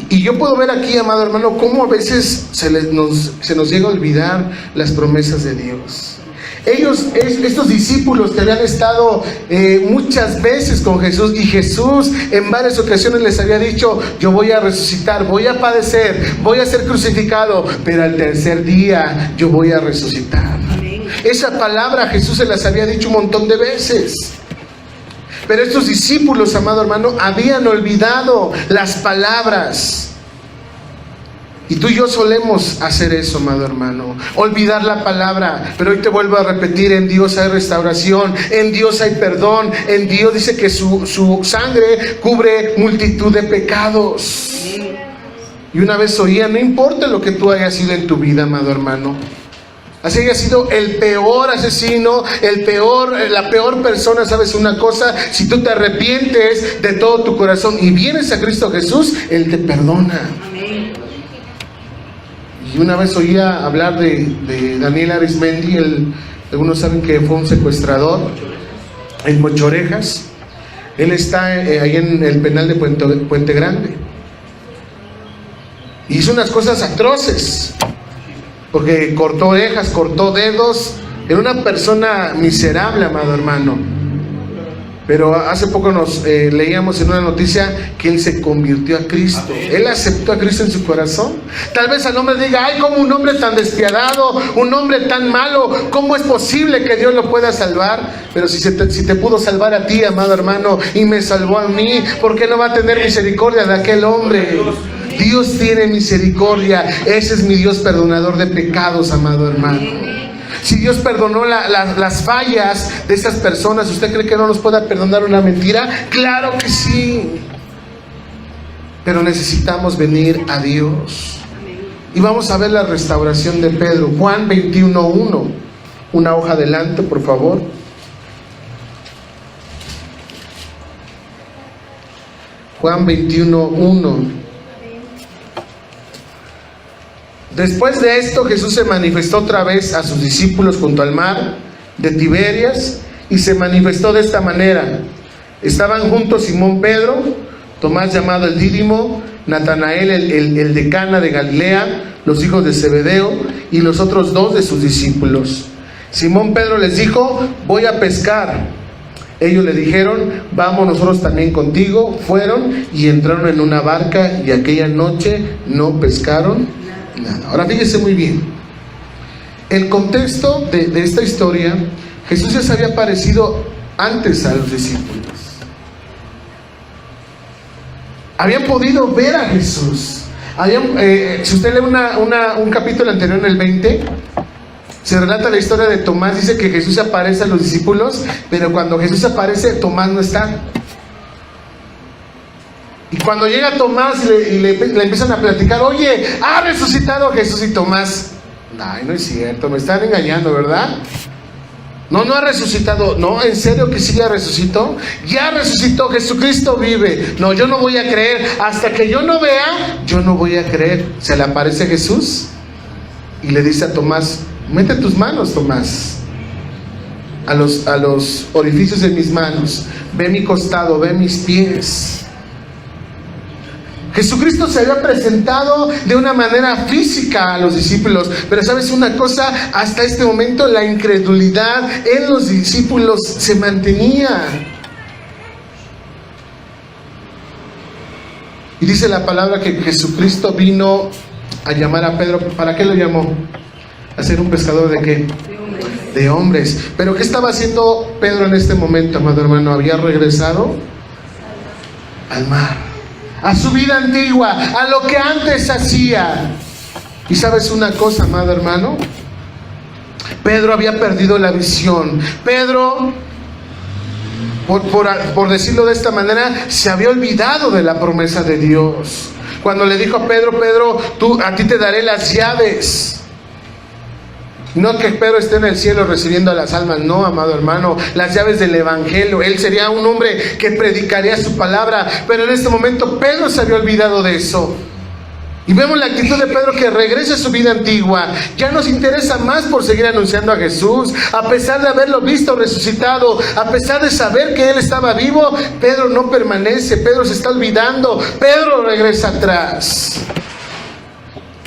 Y yo puedo ver aquí, amado hermano, cómo a veces se nos llega a olvidar las promesas de Dios. Estos discípulos que habían estado muchas veces con Jesús, y Jesús en varias ocasiones les había dicho: yo voy a resucitar, voy a padecer, voy a ser crucificado, pero al tercer día yo voy a resucitar. Esa palabra Jesús se las había dicho un montón de veces. Pero estos discípulos, amado hermano, habían olvidado las palabras. Y tú y yo solemos hacer eso, amado hermano, olvidar la palabra. Pero hoy te vuelvo a repetir: en Dios hay restauración, en Dios hay perdón, en Dios dice que su sangre cubre multitud de pecados. Y una vez oía, no importa lo que tú hayas sido en tu vida, amado hermano, así haya sido el peor asesino, la peor persona, ¿sabes una cosa? Si tú te arrepientes de todo tu corazón y vienes a Cristo Jesús, Él te perdona. Amén. Y una vez oía hablar de Daniel Arismendi, algunos saben que fue un secuestrador en Mochorejas. Él está ahí en el penal de Puente Grande. Y hizo unas cosas atroces, porque cortó orejas, cortó dedos. Era una persona miserable, amado hermano. Pero hace poco nos leíamos en una noticia que él se convirtió a Cristo. Él aceptó a Cristo en su corazón. Tal vez al hombre diga: ay, como un hombre tan despiadado, un hombre tan malo, ¿cómo es posible que Dios lo pueda salvar? Pero si te pudo salvar a ti, amado hermano, y me salvó a mí, ¿por qué no va a tener misericordia de aquel hombre? Dios tiene misericordia. Ese es mi Dios perdonador de pecados, amado hermano. Si Dios perdonó las fallas de esas personas, ¿usted cree que no nos pueda perdonar una mentira? Claro que sí. Pero necesitamos venir a Dios. Y vamos a ver la restauración de Pedro. Juan 21:1. Una hoja adelante, por favor. Juan 21:1. Después de esto, Jesús se manifestó otra vez a sus discípulos junto al mar de Tiberias, y se manifestó de esta manera. Estaban juntos Simón Pedro, Tomás llamado el Dídimo, Natanael el de Cana de Galilea, los hijos de Zebedeo, y los otros dos de sus discípulos. Simón Pedro les dijo: voy a pescar. Ellos le dijeron: vamos nosotros también contigo. Fueron y entraron en una barca, y aquella noche no pescaron nada. Ahora fíjese muy bien el contexto de esta historia. Jesús ya se había aparecido antes a los discípulos. Habían podido ver a Jesús. Si usted lee un capítulo anterior, en el 20, se relata la historia de Tomás. Dice que Jesús aparece a los discípulos, pero cuando Jesús aparece, Tomás no está. Y cuando llega Tomás y le empiezan a platicar: oye, ha resucitado Jesús. Y Tomás: ay, no es cierto, me están engañando, ¿verdad? No ha resucitado. No, ¿en serio que sí ya resucitó? Ya resucitó, Jesucristo vive. No, yo no voy a creer. Hasta que yo no vea, yo no voy a creer. Se le aparece Jesús y le dice a Tomás: mete tus manos, Tomás, a los orificios de mis manos. Ve mi costado, ve mis pies. Jesucristo se había presentado de una manera física a los discípulos, pero ¿sabes una cosa? Hasta este momento la incredulidad en los discípulos se mantenía. Y dice la palabra que Jesucristo vino a llamar a Pedro. ¿Para qué lo llamó? ¿A ser un pescador de qué? De hombres. ¿Pero qué estaba haciendo Pedro en este momento, amado hermano? Había regresado al mar, a su vida antigua, a lo que antes hacía. Y ¿sabes una cosa, amado hermano? Pedro había perdido la visión. Pedro, por decirlo de esta manera, se había olvidado de la promesa de Dios. Cuando le dijo a Pedro: Pedro, a ti te daré las llaves. No que Pedro esté en el cielo recibiendo a las almas, no, amado hermano, las llaves del evangelio. Él sería un hombre que predicaría su palabra, pero en este momento Pedro se había olvidado de eso. Y vemos la actitud de Pedro, que regresa a su vida antigua. Ya nos interesa más por seguir anunciando a Jesús. A pesar de haberlo visto resucitado, a pesar de saber que Él estaba vivo, Pedro no permanece. Pedro se está olvidando. Pedro regresa atrás.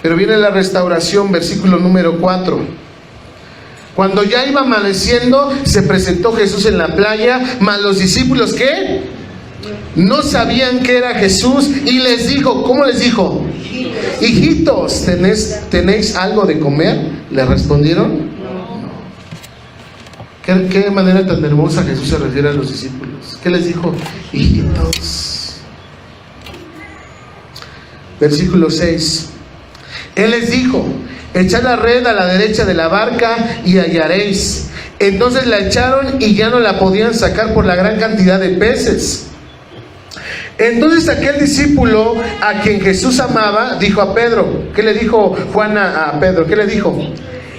Pero viene la restauración, versículo número 4. Cuando ya iba amaneciendo, se presentó Jesús en la playa, mas los discípulos, ¿qué? No sabían que era Jesús, y les dijo, ¿cómo les dijo? Hijitos, ¿tenéis algo de comer? ¿Le respondieron? No. ¿Qué manera tan hermosa Jesús se refiere a los discípulos? ¿Qué les dijo? Hijitos. Versículo 6. Él les dijo: echad la red a la derecha de la barca y hallaréis. Entonces la echaron y ya no la podían sacar por la gran cantidad de peces. Entonces aquel discípulo a quien Jesús amaba dijo a Pedro: ¿qué le dijo Juan a Pedro? ¿Qué le dijo?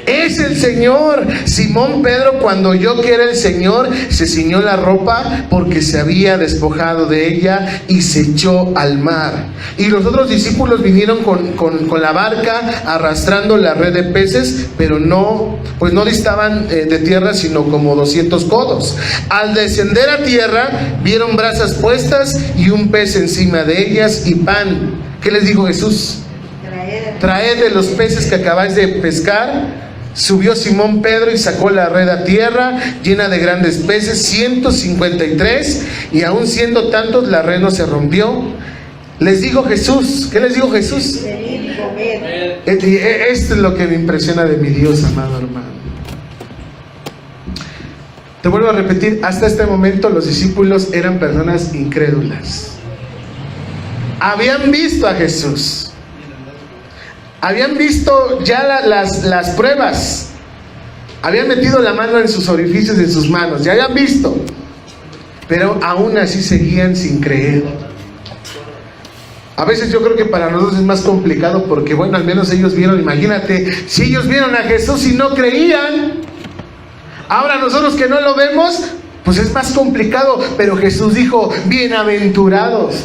Es el Señor. Simón Pedro, cuando oyó que era el Señor, se ciñó la ropa porque se había despojado de ella y se echó al mar. Y los otros discípulos vinieron con la barca arrastrando la red de peces, pero no distaban de tierra sino como 200 codos. Al descender a tierra, vieron brasas puestas y un pez encima de ellas y pan. ¿Qué les dijo Jesús? Traed de los peces que acabáis de pescar. Subió Simón Pedro y sacó la red a tierra, llena de grandes peces, 153, y aun siendo tantos, la red no se rompió. Les dijo Jesús, ¿qué les dijo Jesús? Esto es lo que me impresiona de mi Dios, amado hermano. Te vuelvo a repetir, hasta este momento los discípulos eran personas incrédulas. Habían visto a Jesús, habían visto ya las pruebas, habían metido la mano en sus orificios de sus manos, ya habían visto, pero aún así seguían sin creer. A veces yo creo que para nosotros es más complicado porque, bueno, al menos ellos vieron, imagínate, si ellos vieron a Jesús y no creían, ahora nosotros que no lo vemos, pues es más complicado. Pero Jesús dijo, bienaventurados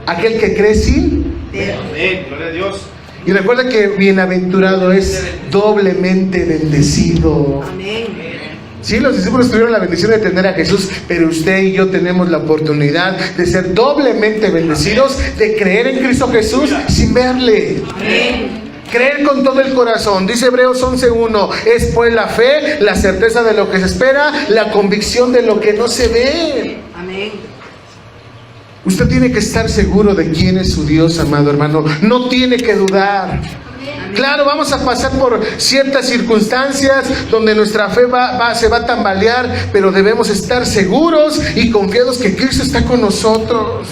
aquel que cree sin. Amén, gloria a Dios. Y recuerda que bienaventurado es doblemente bendecido. Amén. Sí, los discípulos tuvieron la bendición de tener a Jesús, pero usted y yo tenemos la oportunidad de ser doblemente bendecidos, de creer en Cristo Jesús sin verle. Amén. Creer con todo el corazón. Dice Hebreos 11:1, es pues la fe, la certeza de lo que se espera, la convicción de lo que no se ve. Amén. Usted tiene que estar seguro de quién es su Dios, amado hermano. No tiene que dudar. Claro, vamos a pasar por ciertas circunstancias donde nuestra fe se va a tambalear, pero debemos estar seguros y confiados que Cristo está con nosotros.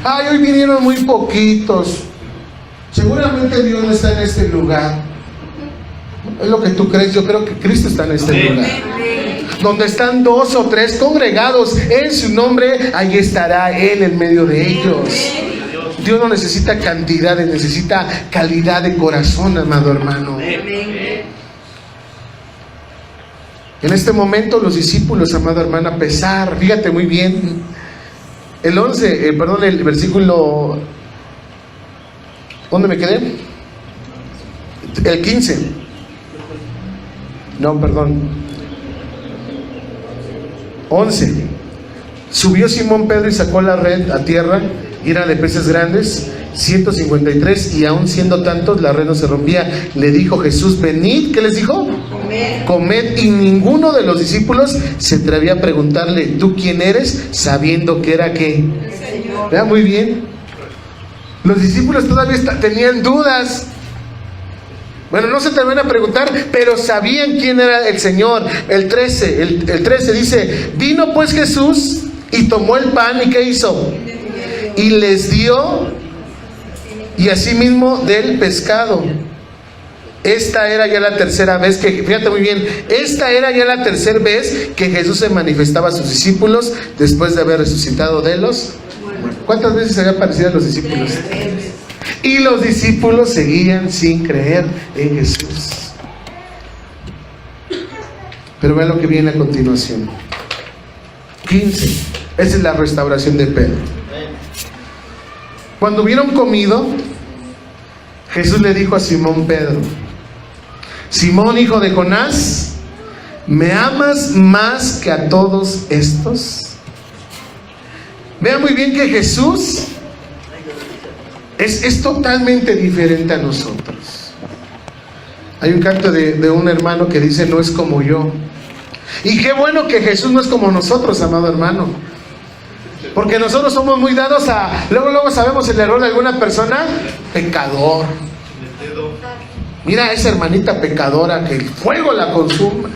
Ay, hoy vinieron muy poquitos. Seguramente Dios no está en este lugar. Es lo que tú crees, yo creo que Cristo está en este lugar. Donde están 2 o 3 congregados en su nombre, ahí estará Él en medio de ellos. Dios no necesita cantidades, necesita calidad de corazón, amado hermano. En este momento los discípulos, amado hermano, a pesar, fíjate muy bien, el versículo, ¿dónde me quedé? El 15. No, perdón. 11. Subió Simón Pedro y sacó la red a tierra, y era de peces grandes, 153, y aún siendo tantos, la red no se rompía. Le dijo Jesús, venid, ¿qué les dijo? Comed. Comed. Y ninguno de los discípulos se atrevía a preguntarle, ¿tú quién eres? Sabiendo que era ¿qué? El Señor. Vea muy bien. Los discípulos todavía tenían dudas. Bueno, no se atrevían a preguntar, pero sabían quién era el Señor. El 13 dice, vino pues Jesús y tomó el pan, ¿y qué hizo? Y les dio, y asimismo del pescado. Esta era ya la tercera vez que, fíjate muy bien, esta era ya la tercera vez que Jesús se manifestaba a sus discípulos después de haber resucitado de los muertos. ¿Cuántas veces se había aparecido a los discípulos? Y los discípulos seguían sin creer en Jesús. Pero vean lo que viene a continuación. 15. Esa es la restauración de Pedro. Cuando hubieron comido, Jesús le dijo a Simón Pedro, Simón, hijo de Jonás, ¿me amas más que a todos estos? Vean muy bien que Jesús es totalmente diferente a nosotros. Hay un canto de un hermano que dice, no es como yo. Y qué bueno que Jesús no es como nosotros, amado hermano. Porque nosotros somos muy dados a... Luego sabemos el error de alguna persona. Pecador. Mira a esa hermanita pecadora, que el fuego la consuma.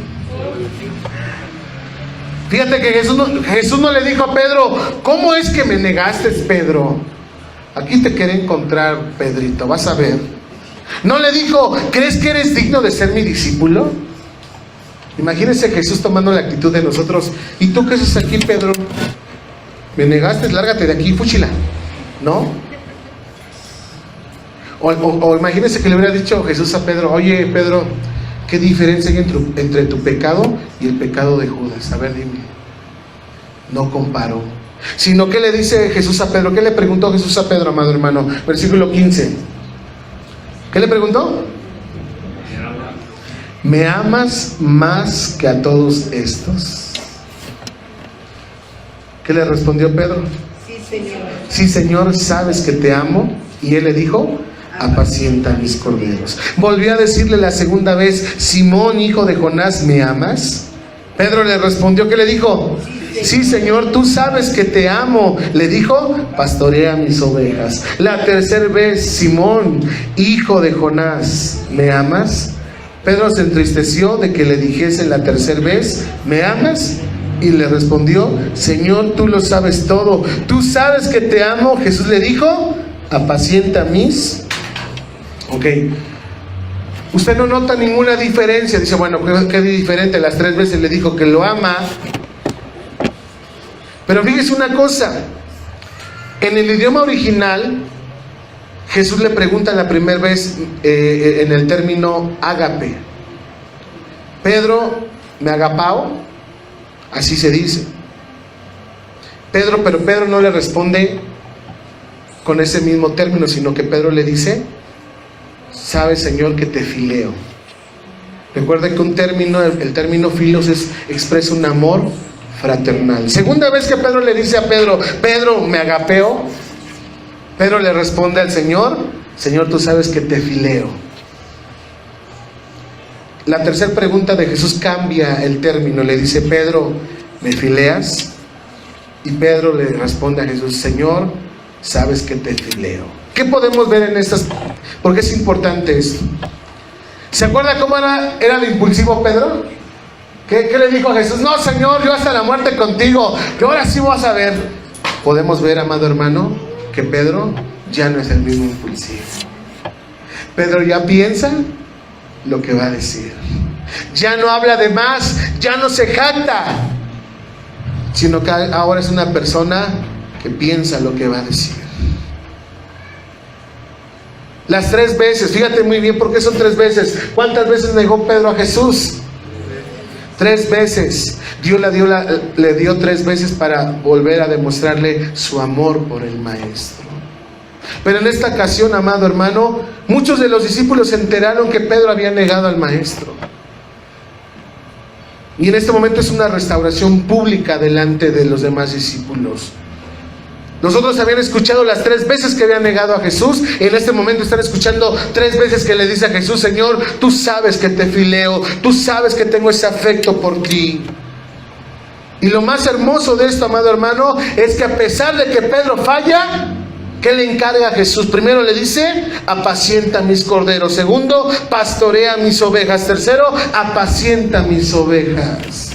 Fíjate que Jesús no le dijo a Pedro, ¿cómo es que me negaste, Pedro? Aquí te quiero encontrar, Pedrito, vas a ver. No le dijo, ¿crees que eres digno de ser mi discípulo? Imagínense Jesús tomando la actitud de nosotros. ¿Y tú qué haces aquí, Pedro? Me negaste, lárgate de aquí, fúchila. ¿No? O imagínense que le hubiera dicho Jesús a Pedro, oye, Pedro, ¿qué diferencia hay entre tu pecado y el pecado de Judas? A ver, dime. No comparó. Sino que le dice Jesús a Pedro, ¿qué le preguntó Jesús a Pedro, amado hermano? Versículo 15. ¿Qué le preguntó? ¿Me amas más que a todos estos? ¿Qué le respondió Pedro? Sí, Señor. Sí, Señor, sabes que te amo. Y él le dijo, apacienta mis corderos. Volvió a decirle la segunda vez, Simón, hijo de Jonás, ¿me amas? Pedro le respondió, ¿qué le dijo? Sí, Señor, tú sabes que te amo. Le dijo, pastorea mis ovejas. La tercera vez, Simón, hijo de Jonás, ¿me amas? Pedro se entristeció de que le dijese la tercera vez, ¿me amas? Y le respondió, Señor, tú lo sabes todo. Tú sabes que te amo. Jesús le dijo, apacienta mis Ok. Usted no nota ninguna diferencia. Dice, bueno, ¿qué diferente? Las 3 veces le dijo que lo ama. Pero fíjese una cosa. En el idioma original, Jesús le pregunta la primera vez en el término ágape. Pedro, ¿me agapao? Así se dice. Pero Pedro no le responde con ese mismo término, sino que Pedro le dice, sabes, Señor, que te fileo. Recuerda que el término filos expresa un amor fraternal. Segunda vez que Pedro le dice a Pedro, ¿me agapeo? Pedro le responde al Señor, Señor, tú sabes que te fileo. La tercera pregunta de Jesús cambia el término, le dice, Pedro, ¿me fileas? Y Pedro le responde a Jesús, Señor, sabes que te fileo. ¿Qué podemos ver en estas? Porque es importante esto. ¿Se acuerda cómo era el impulsivo Pedro? ¿Qué le dijo a Jesús? No, Señor, yo hasta la muerte contigo, que ahora sí vas a ver. Podemos ver, amado hermano, que Pedro ya no es el mismo impulsivo. Pedro ya piensa lo que va a decir. Ya no habla de más, ya no se jacta, sino que ahora es una persona que piensa lo que va a decir. Las 3 veces, fíjate muy bien, ¿por qué son 3 veces? ¿Cuántas veces negó Pedro a Jesús? 3 veces. Dios le dio 3 veces para volver a demostrarle su amor por el Maestro. Pero en esta ocasión, amado hermano, muchos de los discípulos se enteraron que Pedro había negado al Maestro. Y en este momento es una restauración pública delante de los demás discípulos. Nosotros habían escuchado las 3 veces que había negado a Jesús. Y en este momento están escuchando 3 veces que le dice a Jesús, Señor, tú sabes que te fileo, tú sabes que tengo ese afecto por ti. Y lo más hermoso de esto, amado hermano, es que a pesar de que Pedro falla, ¿qué le encarga a Jesús? Primero le dice, apacienta mis corderos. Segundo, pastorea mis ovejas. Tercero, apacienta mis ovejas.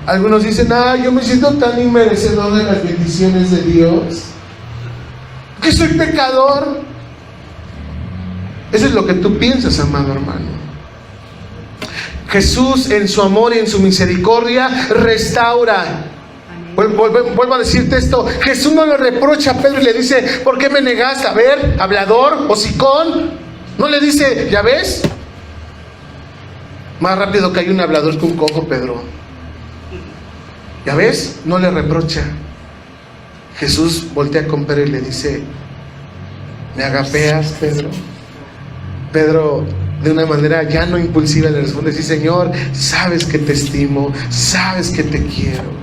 Algunos dicen, yo me siento tan inmerecedor de las bendiciones de Dios, que soy pecador. Eso es lo que tú piensas, amado hermano. Jesús en su amor y en su misericordia restaura. Vuelvo a decirte esto. Jesús no le reprocha a Pedro y le dice, ¿por qué me negaste? A ver, hablador, hocicón. No le dice, ¿ya ves? Más rápido que hay un hablador que un cojo, Pedro. ¿Ya ves? No le reprocha. Jesús voltea con Pedro y le dice, ¿me agapeas, Pedro? Pedro, de una manera ya no impulsiva, le responde, sí, Señor, sabes que te estimo, sabes que te quiero.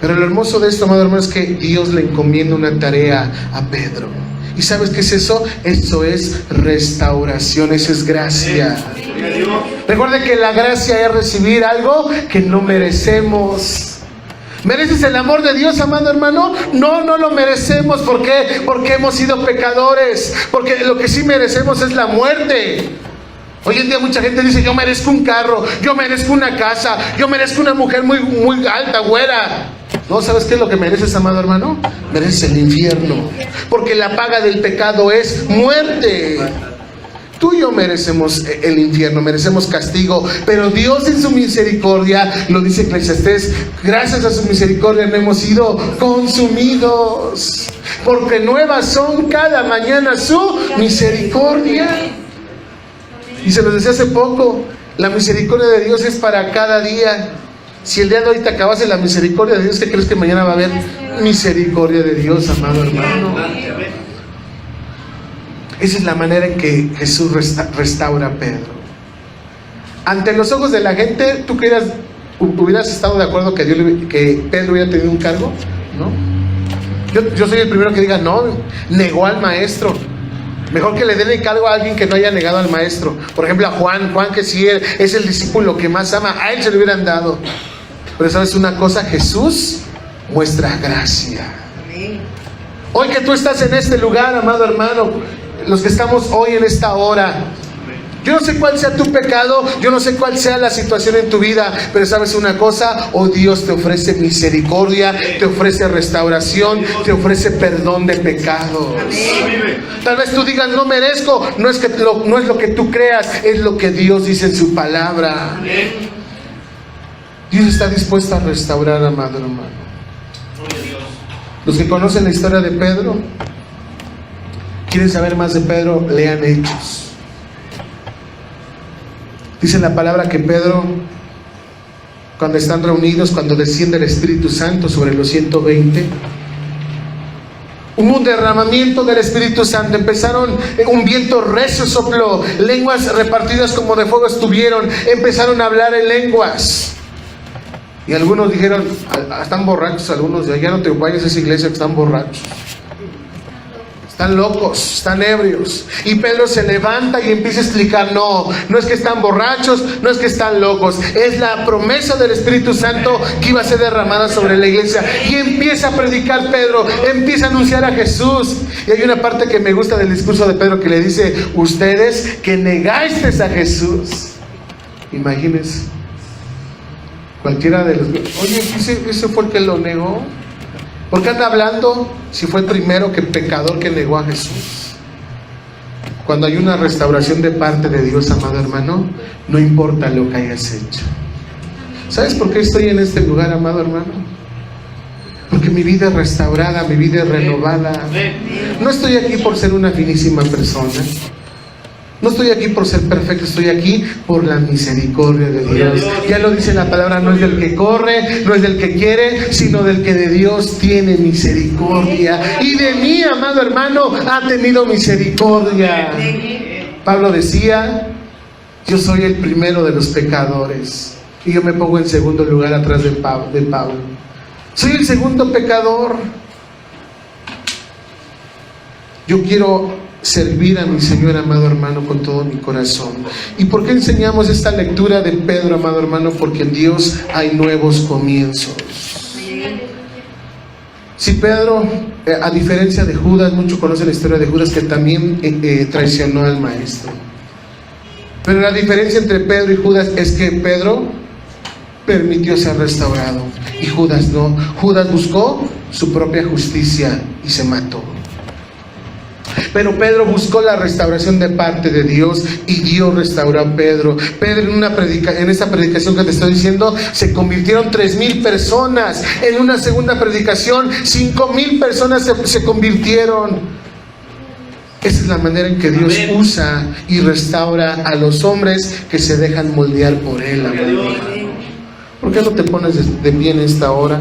Pero lo hermoso de esto, amado hermano, es que Dios le encomienda una tarea a Pedro. ¿Y sabes qué es eso? Eso es restauración, eso es gracia. Recuerde que la gracia es recibir algo que no merecemos. ¿Mereces el amor de Dios, amado hermano? No, no lo merecemos. ¿Por qué? Porque hemos sido pecadores. Porque lo que sí merecemos es la muerte. Hoy en día mucha gente dice, yo merezco un carro, yo merezco una casa, yo merezco una mujer muy, muy alta, güera. No, ¿sabes qué es lo que mereces, amado hermano? Mereces el infierno. Porque la paga del pecado es muerte. Tú y yo merecemos el infierno, merecemos castigo, pero Dios en su misericordia, lo dice Eclesiastés, gracias a su misericordia no hemos sido consumidos, porque nuevas son cada mañana su misericordia. Y se los decía hace poco, la misericordia de Dios es para cada día. Si el día de hoy te acabase la misericordia de Dios, ¿qué crees que mañana va a haber misericordia de Dios, amado hermano? Esa es la manera en que Jesús restaura a Pedro. Ante los ojos de la gente, ¿tú hubieras estado de acuerdo que Pedro hubiera tenido un cargo? ¿No? Yo soy el primero que diga, no, negó al maestro. Mejor que le den el cargo a alguien que no haya negado al maestro. Por ejemplo a Juan que sí es el discípulo que más ama, a él se le hubieran dado. Pero ¿sabes una cosa? Jesús muestra gracia. Hoy que tú estás en este lugar, amado hermano, los que estamos hoy en esta hora, Yo no sé cuál sea tu pecado, yo no sé cuál sea la situación en tu vida, pero sabes una cosa, oh Dios te ofrece misericordia, te ofrece restauración, te ofrece perdón de pecados. Tal vez tú digas, no merezco, no es lo que tú creas, es lo que Dios dice en su palabra. Dios está dispuesto a restaurar, amado hermano. Los que conocen la historia de Pedro, quieren saber más de Pedro, lean Hechos. Dice la palabra que Pedro, cuando están reunidos, cuando desciende el Espíritu Santo sobre los 120, hubo un derramamiento del Espíritu Santo. Un viento recio sopló, lenguas repartidas como de fuego estuvieron, empezaron a hablar en lenguas. Y algunos dijeron, están borrachos algunos, ya no te vayas a esa iglesia que están borrachos. Están locos, están ebrios. Y Pedro se levanta y empieza a explicar, no es que están borrachos, no es que están locos, es la promesa del Espíritu Santo que iba a ser derramada sobre la iglesia. Y empieza a predicar Pedro, empieza a anunciar a Jesús. Y hay una parte que me gusta del discurso de Pedro que le dice, ustedes que negasteis a Jesús. Imagínense, cualquiera de los... Oye, ese fue el que lo negó. ¿Por qué anda hablando si fue el primero que pecador que negó a Jesús? Cuando hay una restauración de parte de Dios, amado hermano, no importa lo que hayas hecho. ¿Sabes por qué estoy en este lugar, amado hermano? Porque mi vida es restaurada, mi vida es renovada. No estoy aquí por ser una finísima persona. No estoy aquí por ser perfecto, estoy aquí por la misericordia de Dios. Ya lo dice la palabra, no es del que corre, no es del que quiere, sino del que de Dios tiene misericordia. Y de mí, amado hermano, ha tenido misericordia. Pablo decía, yo soy el primero de los pecadores. Y yo me pongo en segundo lugar atrás de Pablo. Soy el segundo pecador. Yo quiero servir a mi Señor, amado hermano, con todo mi corazón. ¿Y por qué enseñamos esta lectura de Pedro, amado hermano? Porque en Dios hay nuevos comienzos. Si Pedro, a diferencia de Judas, muchos conocen la historia de Judas, que también traicionó al maestro. Pero la diferencia entre Pedro y Judas es que Pedro permitió ser restaurado y Judas no. Judas buscó su propia justicia y se mató. Pero Pedro buscó la restauración de parte de Dios y Dios restauró a Pedro. Pedro en esta predicación que te estoy diciendo, se convirtieron 3,000 personas. En una segunda predicación, 5,000 personas se convirtieron. Esa es la manera en que Dios usa y restaura a los hombres que se dejan moldear por Él. ¿Por qué no te pones de pie en esta hora?